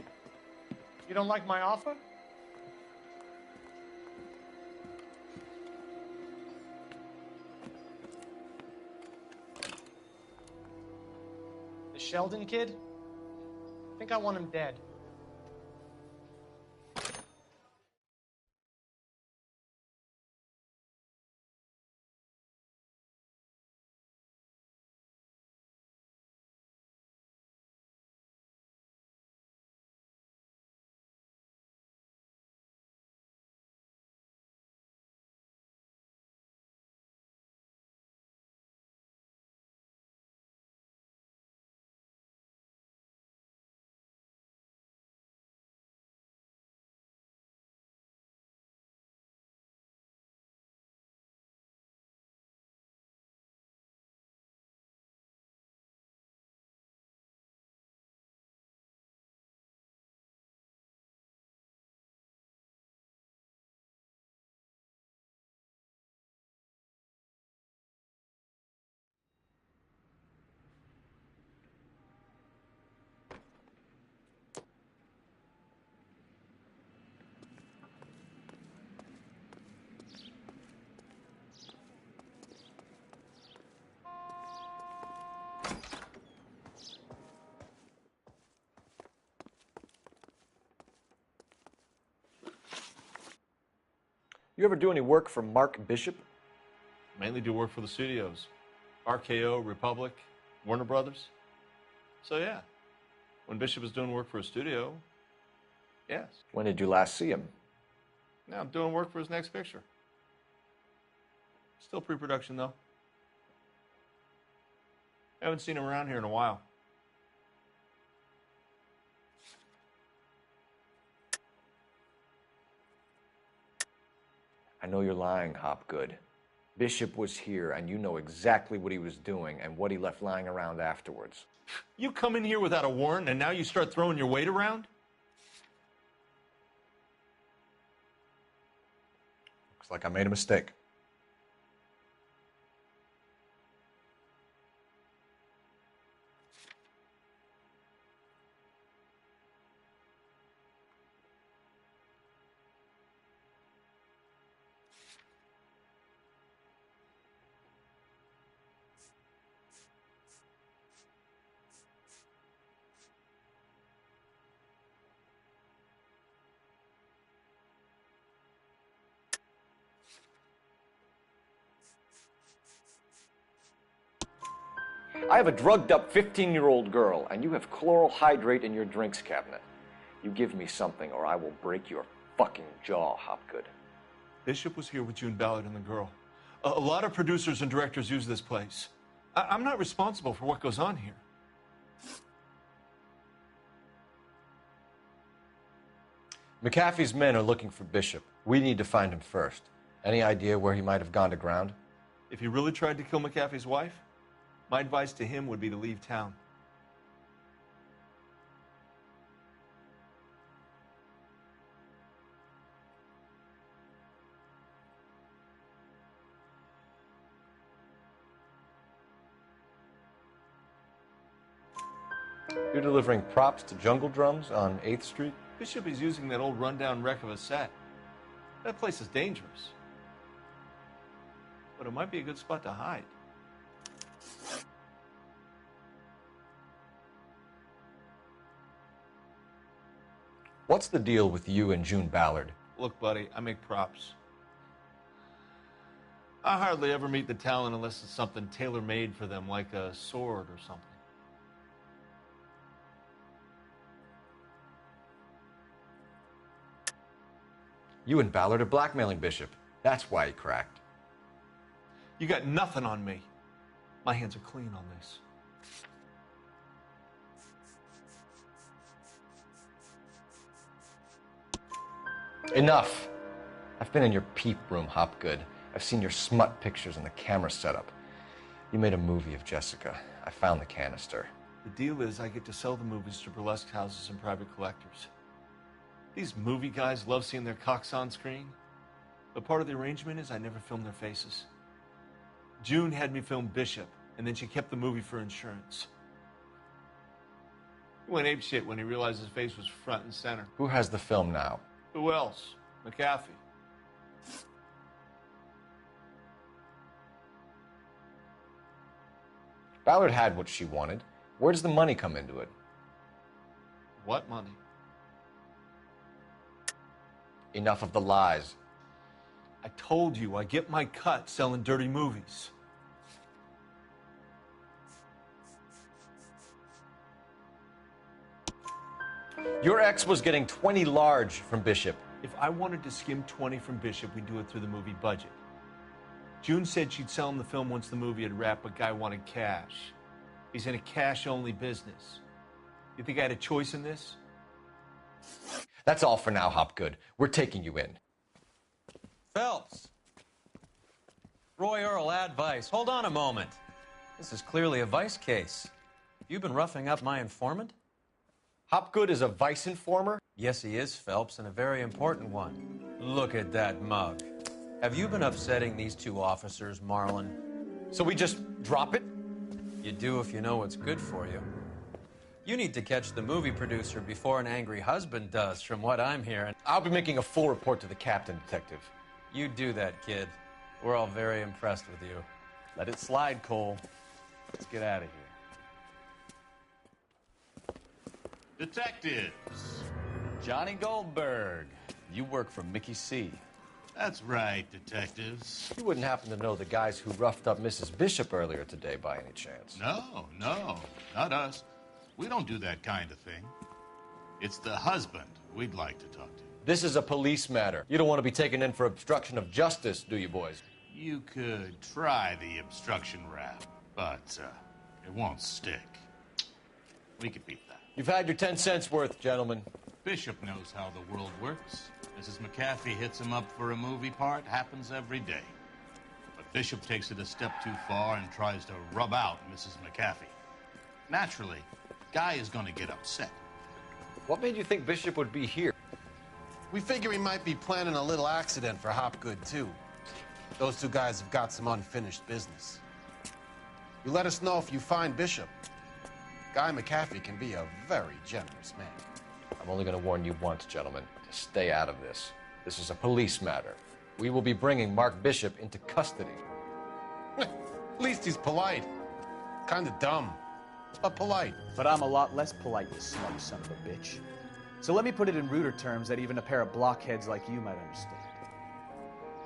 R: You don't like my offer? The Sheldon kid? I think I want him dead.
C: You ever do any work for Mark Bishop?
H: Mainly do work for the studios. RKO, Republic, Warner Brothers. So yeah, when Bishop was doing work for a studio, yes.
C: When did you last see him?
H: Now I'm doing work for his next picture. Still pre-production though. Haven't seen him around here in a while.
C: I know you're lying, Hopgood. Bishop was here, and you know exactly what he was doing and what he left lying around afterwards.
H: You come in here without a warrant, and now you start throwing your weight around?
C: Looks like I made a mistake. I have a drugged-up 15-year-old girl, and you have chloral hydrate in your drinks cabinet. You give me something, or I will break your fucking jaw, Hopgood.
H: Bishop was here with June Ballard and the girl. A lot of producers and directors use this place. I'm not responsible for what goes on here.
D: McAfee's men are looking for Bishop. We need to find him first. Any idea where he might have gone to ground?
H: If he really tried to kill McAfee's wife, my advice to him would be to leave town.
D: You're delivering props to Jungle Drums on 8th Street?
H: Bishop is using that old rundown wreck of a set. That place is dangerous. But it might be a good spot to hide.
D: What's the deal with you and June Ballard?
H: Look, buddy, I make props. I hardly ever meet the talent unless it's something tailor-made for them, like a sword or something.
D: You and Ballard are blackmailing Bishop. That's why he cracked.
H: You got nothing on me. My hands are clean on this.
D: Enough. I've been in your peep room, Hopgood. I've seen your smut pictures and the camera setup. You made a movie of Jessica. I found the canister.
H: The deal is I get to sell the movies to burlesque houses and private collectors. These movie guys love seeing their cocks on screen. But part of the arrangement is I never film their faces. June had me film Bishop, and then she kept the movie for insurance. He went apeshit when he realized his face was front and center.
D: Who has the film now?
H: Who else? McAfee.
D: Ballard had what she wanted. Where does the money come into it?
H: What money?
D: Enough of the lies.
H: I told you, I get my cut selling dirty movies.
D: Your ex was getting 20 large from Bishop.
H: If I wanted to skim 20 from Bishop, we'd do it through the movie budget. June said she'd sell him the film once the movie had wrapped, but Guy wanted cash. He's in a cash-only business. You think I had a choice in this?
D: That's all for now, Hopgood. We're taking you in.
J: Phelps. Roy Earl, ad vice. Hold on a moment. This is clearly a vice case. You've been roughing up my informant?
D: Hopgood is a vice informer?
J: Yes, he is, Phelps, and a very important one. Look at that mug. Have you been upsetting these two officers, Marlin?
D: So we just drop it?
J: You do if you know what's good for you. You need to catch the movie producer before an angry husband does, from what I'm hearing.
D: I'll be making a full report to the captain, Detective.
J: You do that, kid. We're all very impressed with you. Let it slide, Cole. Let's get out of here.
N: Detectives.
W: Johnny Goldberg. You work for Mickey C.
N: That's right, detectives.
D: You wouldn't happen to know the guys who roughed up Mrs. Bishop earlier today by any chance?
N: No, not us. We don't do that kind of thing. It's the husband we'd like to talk to.
D: This is a police matter. You don't want to be taken in for obstruction of justice, do you, boys?
N: You could try the obstruction rap, but it won't stick. We could beat that.
D: You've had your 10 cents worth, gentlemen.
N: Bishop knows how the world works. Mrs. McAfee hits him up for a movie part. Happens every day. But Bishop takes it a step too far and tries to rub out Mrs. McAfee. Naturally, Guy is going to get upset.
D: What made you think Bishop would be here?
U: We figure he might be planning a little accident for Hopgood, too. Those two guys have got some unfinished business. You let us know if you find Bishop. Guy McAfee can be a very generous man.
D: I'm only going to warn you once, gentlemen, to stay out of this. This is a police matter. We will be bringing Mark Bishop into custody.
U: At least he's polite. Kind of dumb, but polite.
F: But I'm a lot less polite, you smug son of a bitch. So let me put it in ruder terms that even a pair of blockheads like you might understand.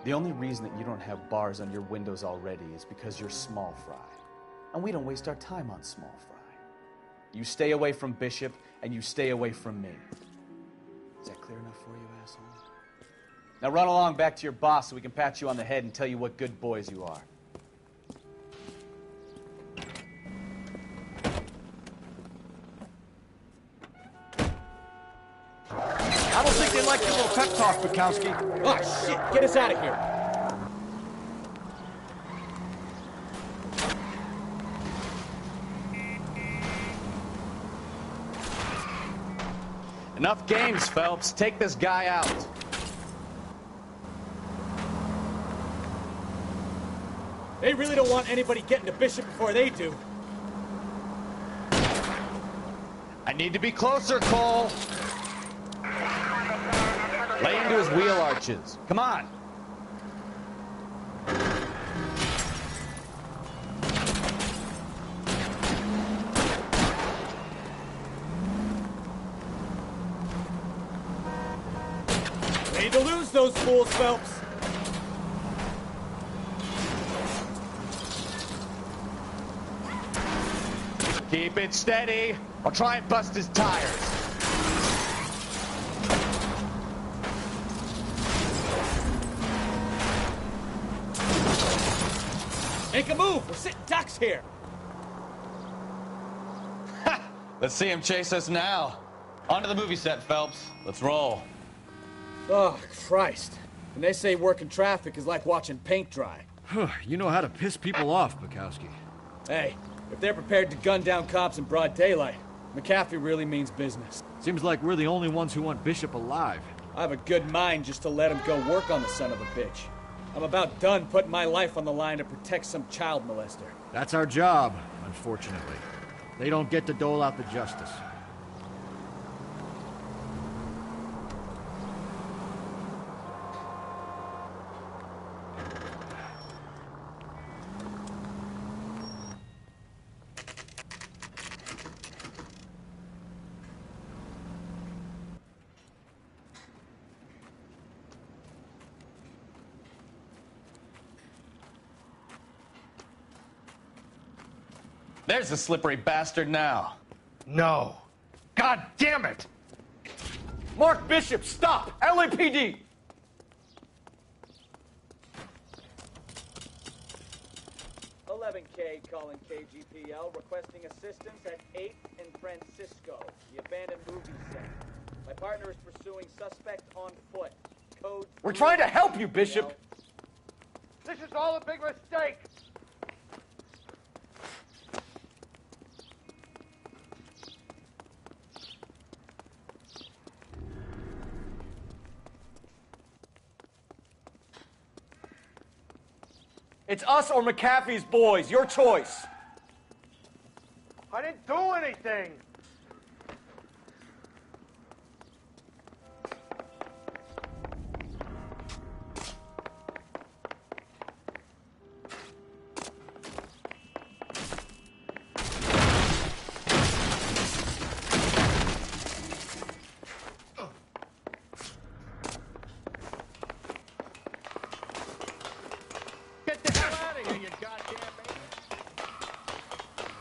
F: The only reason that you don't have bars on your windows already is because you're small fry. And we don't waste our time on small fry. You stay away from Bishop, and you stay away from me. Is that clear enough for you, asshole? Now run along back to your boss so we can pat you on the head and tell you what good boys you are.
T: I don't think they like your little pep talk, Bukowski. Oh, shit. Get us out of here.
J: Enough games, Phelps. Take this guy out.
T: They really don't want anybody getting to Bishop before they do.
G: I need to be closer, Cole. Lay into his wheel arches. Come on.
T: Need to lose those fools, Phelps.
G: Keep it steady. I'll try and bust his tires.
T: Make a move. We're sitting ducks here.
G: Let's see him chase us now. Onto the movie set, Phelps. Let's roll.
T: Oh, Christ. And they say working traffic is like watching paint dry.
Q: You know how to piss people off, Bukowski.
T: Hey, if they're prepared to gun down cops in broad daylight, McAfee really means business.
Q: Seems like we're the only ones who want Bishop alive.
T: I have a good mind just to let him go work on the son of a bitch. I'm about done putting my life on the line to protect some child molester.
Q: That's our job, unfortunately. They don't get to dole out the justice.
G: There's the slippery bastard now.
I: No. God damn it!
C: Mark Bishop, stop! LAPD!
T: K calling KGPL, requesting assistance at 8th and Francisco, the abandoned movie set. My partner is pursuing suspect on foot. Code.
C: We're trying to help you, Bishop.
I: This is all a big mistake!
C: It's us or McAfee's boys. Your choice.
I: I didn't do anything!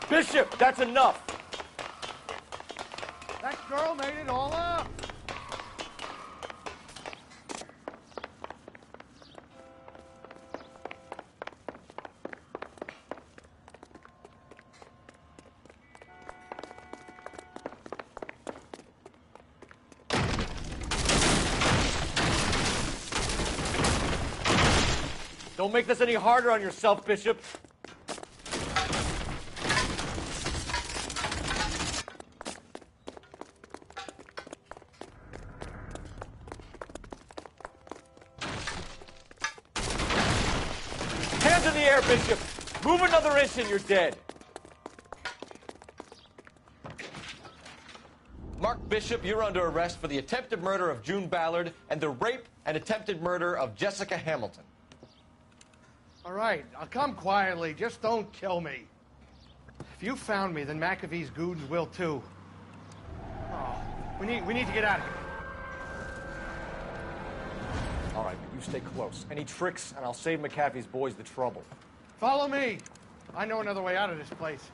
C: Bishop, that's enough.
I: That girl made it all up!
C: Don't make this any harder on yourself, Bishop. Hands in the air, Bishop. Move another inch and you're dead.
D: Mark Bishop, you're under arrest for the attempted murder of June Ballard and the rape and attempted murder of Jessica Hamilton.
I: All right, I'll come quietly. Just don't kill me. If you found me, then McAfee's goons will too. Oh, we need to get out of here.
C: All right, but you stay close. Any tricks, and I'll save McAfee's boys the trouble.
I: Follow me. I know another way out of this place.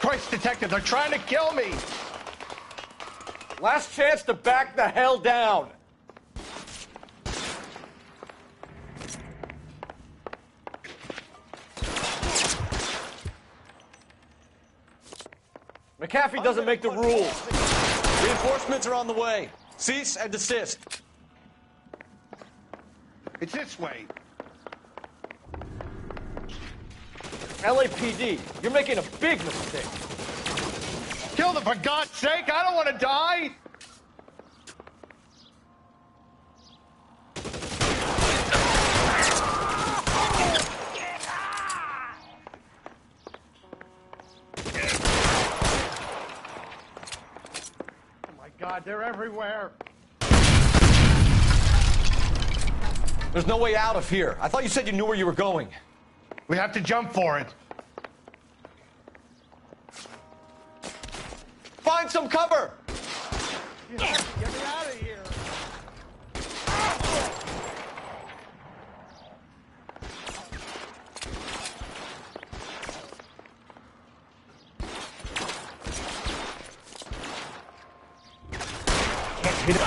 C: Christ, detective, they're trying to kill me! Last chance to back the hell down! McAfee doesn't make the rules.
G: Reinforcements are on the way. Cease and desist.
I: It's this way.
C: LAPD, you're making a big mistake.
I: Kill them, for God's sake! I don't want to die!
A: God, they're everywhere.
C: There's no way out of here. I thought you said you knew where you were going.
A: We have to jump for it.
C: Find some cover!
A: You have to get me out of here.
C: Can't hit it.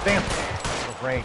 C: Damn. The rain.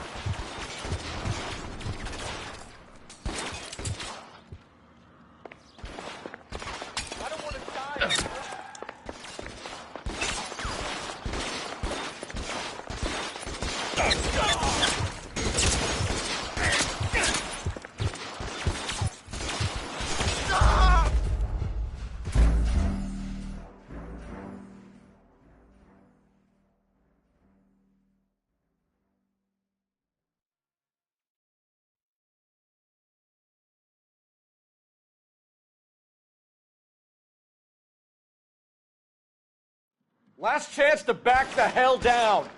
C: Last chance to back the hell down.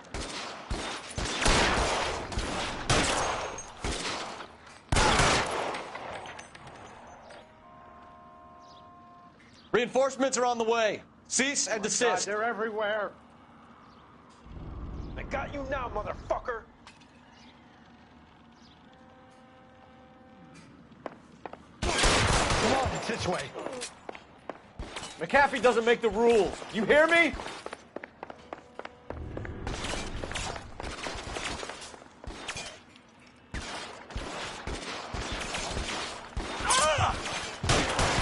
G: Reinforcements are on the way. Cease and desist.
A: God, they're everywhere.
C: I got you now, motherfucker.
A: Come on, it's this way.
C: McAfee doesn't make the rules. You hear me?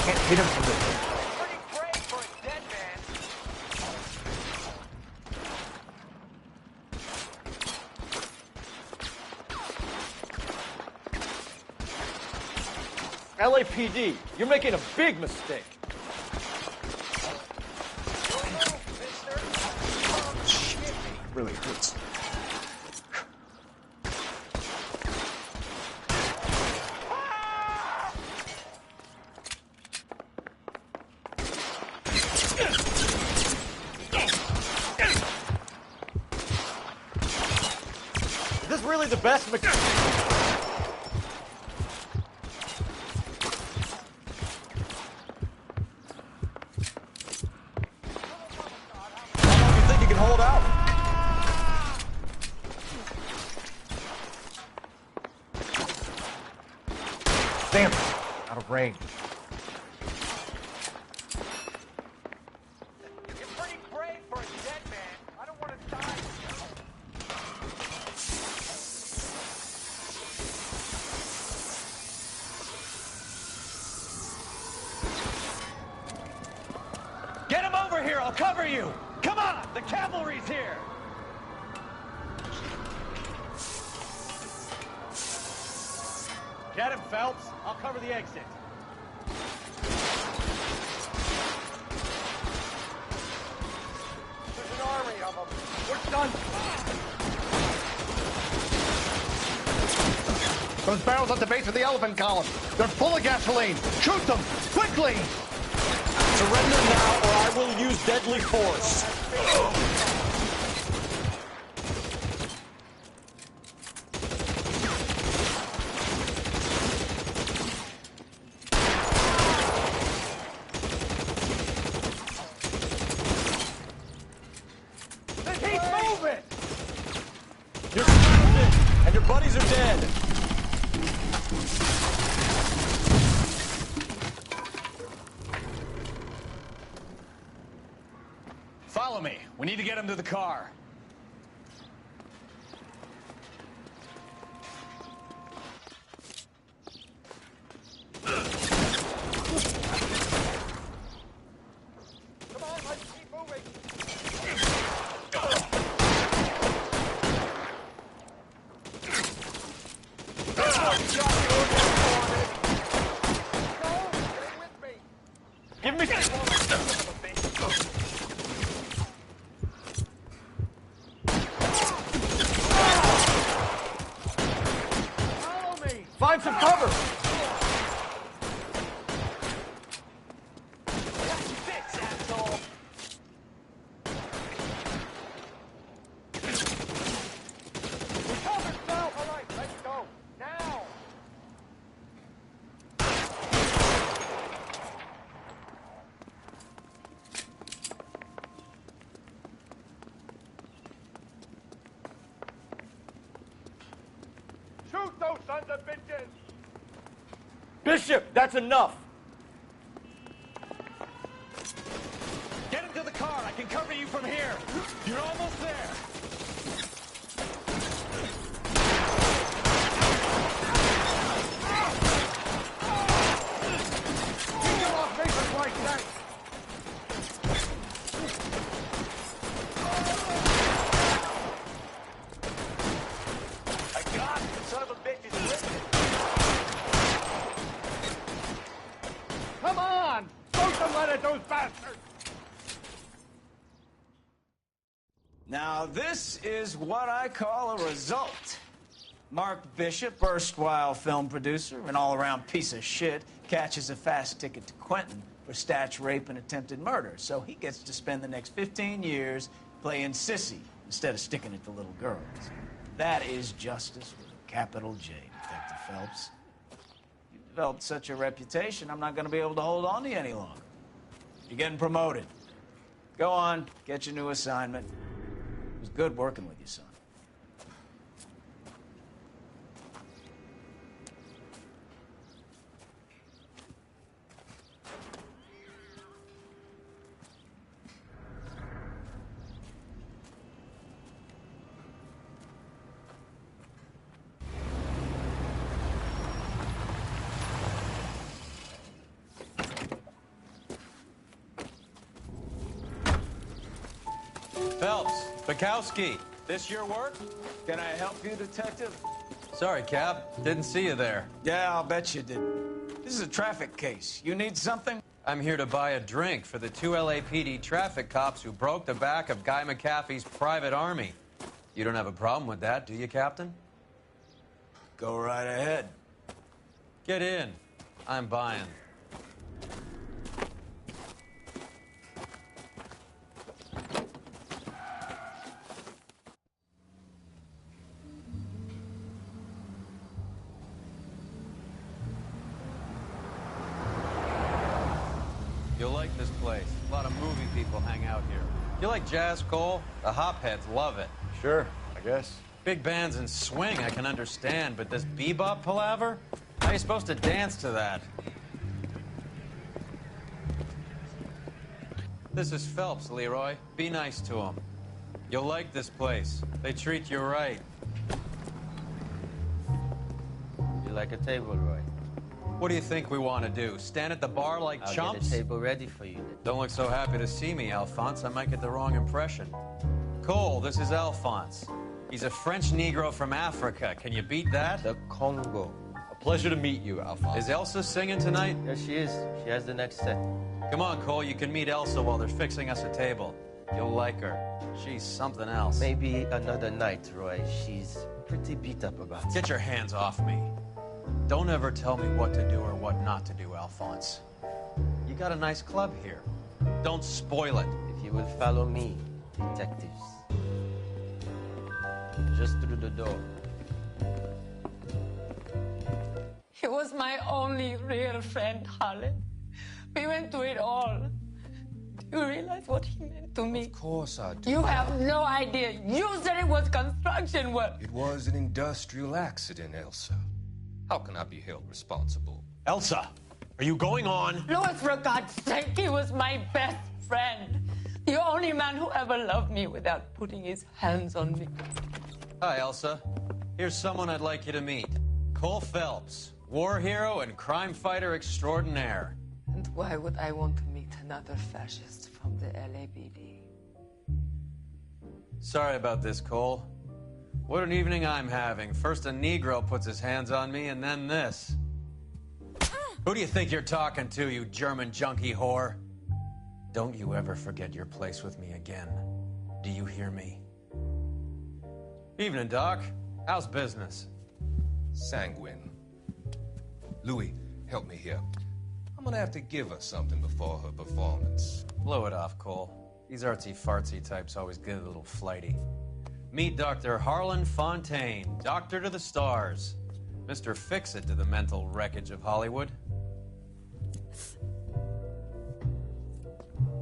C: Can't hit him from this. LAPD, you're making a big mistake. Really hurts. Is this really the best Damn it. Out of range.
A: You're pretty brave for a dead man. I don't want to die.
C: Get him over here. I'll cover you. Come on. The cavalry's here.
F: Get him, Phelps. I'll cover the exit.
A: There's an army of them.
F: We're done.
A: Those barrels at the base of the elephant column. They're full of gasoline. Shoot them! Quickly!
C: Surrender now or I will use deadly force.
A: Keep moving!
C: You're surrounded and your buddies are dead.
G: Follow me. We need to get him to the car.
C: Give me
A: Follow me!
C: Find some cover!
A: Shoot those sons of bitches!
C: Bishop, that's enough!
G: Get into the car. I can cover you from here. You're almost there.
A: You get off me for Christ's sake!
G: I got you, son of a bitch. Is listening.
A: Come on! Throw some lead at those bastards!
P: Now, this is what I call a result. Mark Bishop, erstwhile film producer and all-around piece of shit, catches a fast ticket to Quentin for statch rape and attempted murder, so he gets to spend the next 15 years playing sissy instead of sticking it to little girls. That is justice with a capital J, Detective Phelps. You've developed such a reputation, I'm not going to be able to hold on to you any longer. You're getting promoted. Go on, get your new assignment. It was good working with you, son.
J: Phelps, Bukowski, this your work?
P: Can I help you, Detective?
J: Sorry, Cap. Didn't see you there.
P: Yeah, I'll bet you did. This is a traffic case. You need something?
J: I'm here to buy a drink for the 2 LAPD traffic cops who broke the back of Guy McAfee's private army. You don't have a problem with that, do you, Captain?
P: Go right ahead.
J: Get in. I'm buying. You'll like this place. A lot of movie people hang out here. You like jazz, Cole? The hopheads love it.
C: Sure, I guess.
J: Big bands and swing I can understand, but this bebop palaver? How are you supposed to dance to that? This is Phelps, Leroy. Be nice to him. You'll like this place. They treat you right.
S: You like a table, Roy?
J: What do you think we want to do? Stand at the bar like
S: I'll
J: chumps?
S: get a table ready for you.
J: Don't look so happy to see me, Alphonse. I might get the wrong impression. Cole, this is Alphonse. He's a French Negro from Africa. Can you beat that?
S: The Congo.
C: A pleasure to meet you, Alphonse.
J: Is Elsa singing tonight?
S: Yes, she is. She has the next set.
J: Come on, Cole. You can meet Elsa while they're fixing us a table. You'll like her. She's something else.
S: Maybe another night, Roy. She's pretty beat up about it.
J: Get your hands off me. Don't ever tell me what to do or what not to do, Alphonse. You got a nice club here. Don't spoil it.
S: If you will follow me, detectives. Just through the door.
V: He was my only real friend, Harlan. We went through it all. Do you realize what he meant to me?
X: Of course I do.
V: You have no idea. You said it was construction work.
X: It was an industrial accident, Elsa. How can I be held responsible?
J: Elsa, are you going on?
V: Louis, for God's sake, he was my best friend. The only man who ever loved me without putting his hands on me.
J: Hi, Elsa. Here's someone I'd like you to meet. Cole Phelps, war hero and crime fighter extraordinaire.
V: And why would I want to meet another fascist from the LAPD?
J: Sorry about this, Cole. What an evening I'm having. First a Negro puts his hands on me, and then this. Who do you think you're talking to, you German junkie whore? Don't you ever forget your place with me again. Do you hear me? Evening, Doc. How's business?
X: Sanguine. Louis, help me here. I'm gonna have to give her something before her performance.
J: Blow it off, Cole. These artsy-fartsy types always get a little flighty. Meet Dr. Harlan Fontaine, doctor to the stars. Mr. Fix-It to the mental wreckage of Hollywood.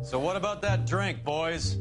J: So what about that drink, boys?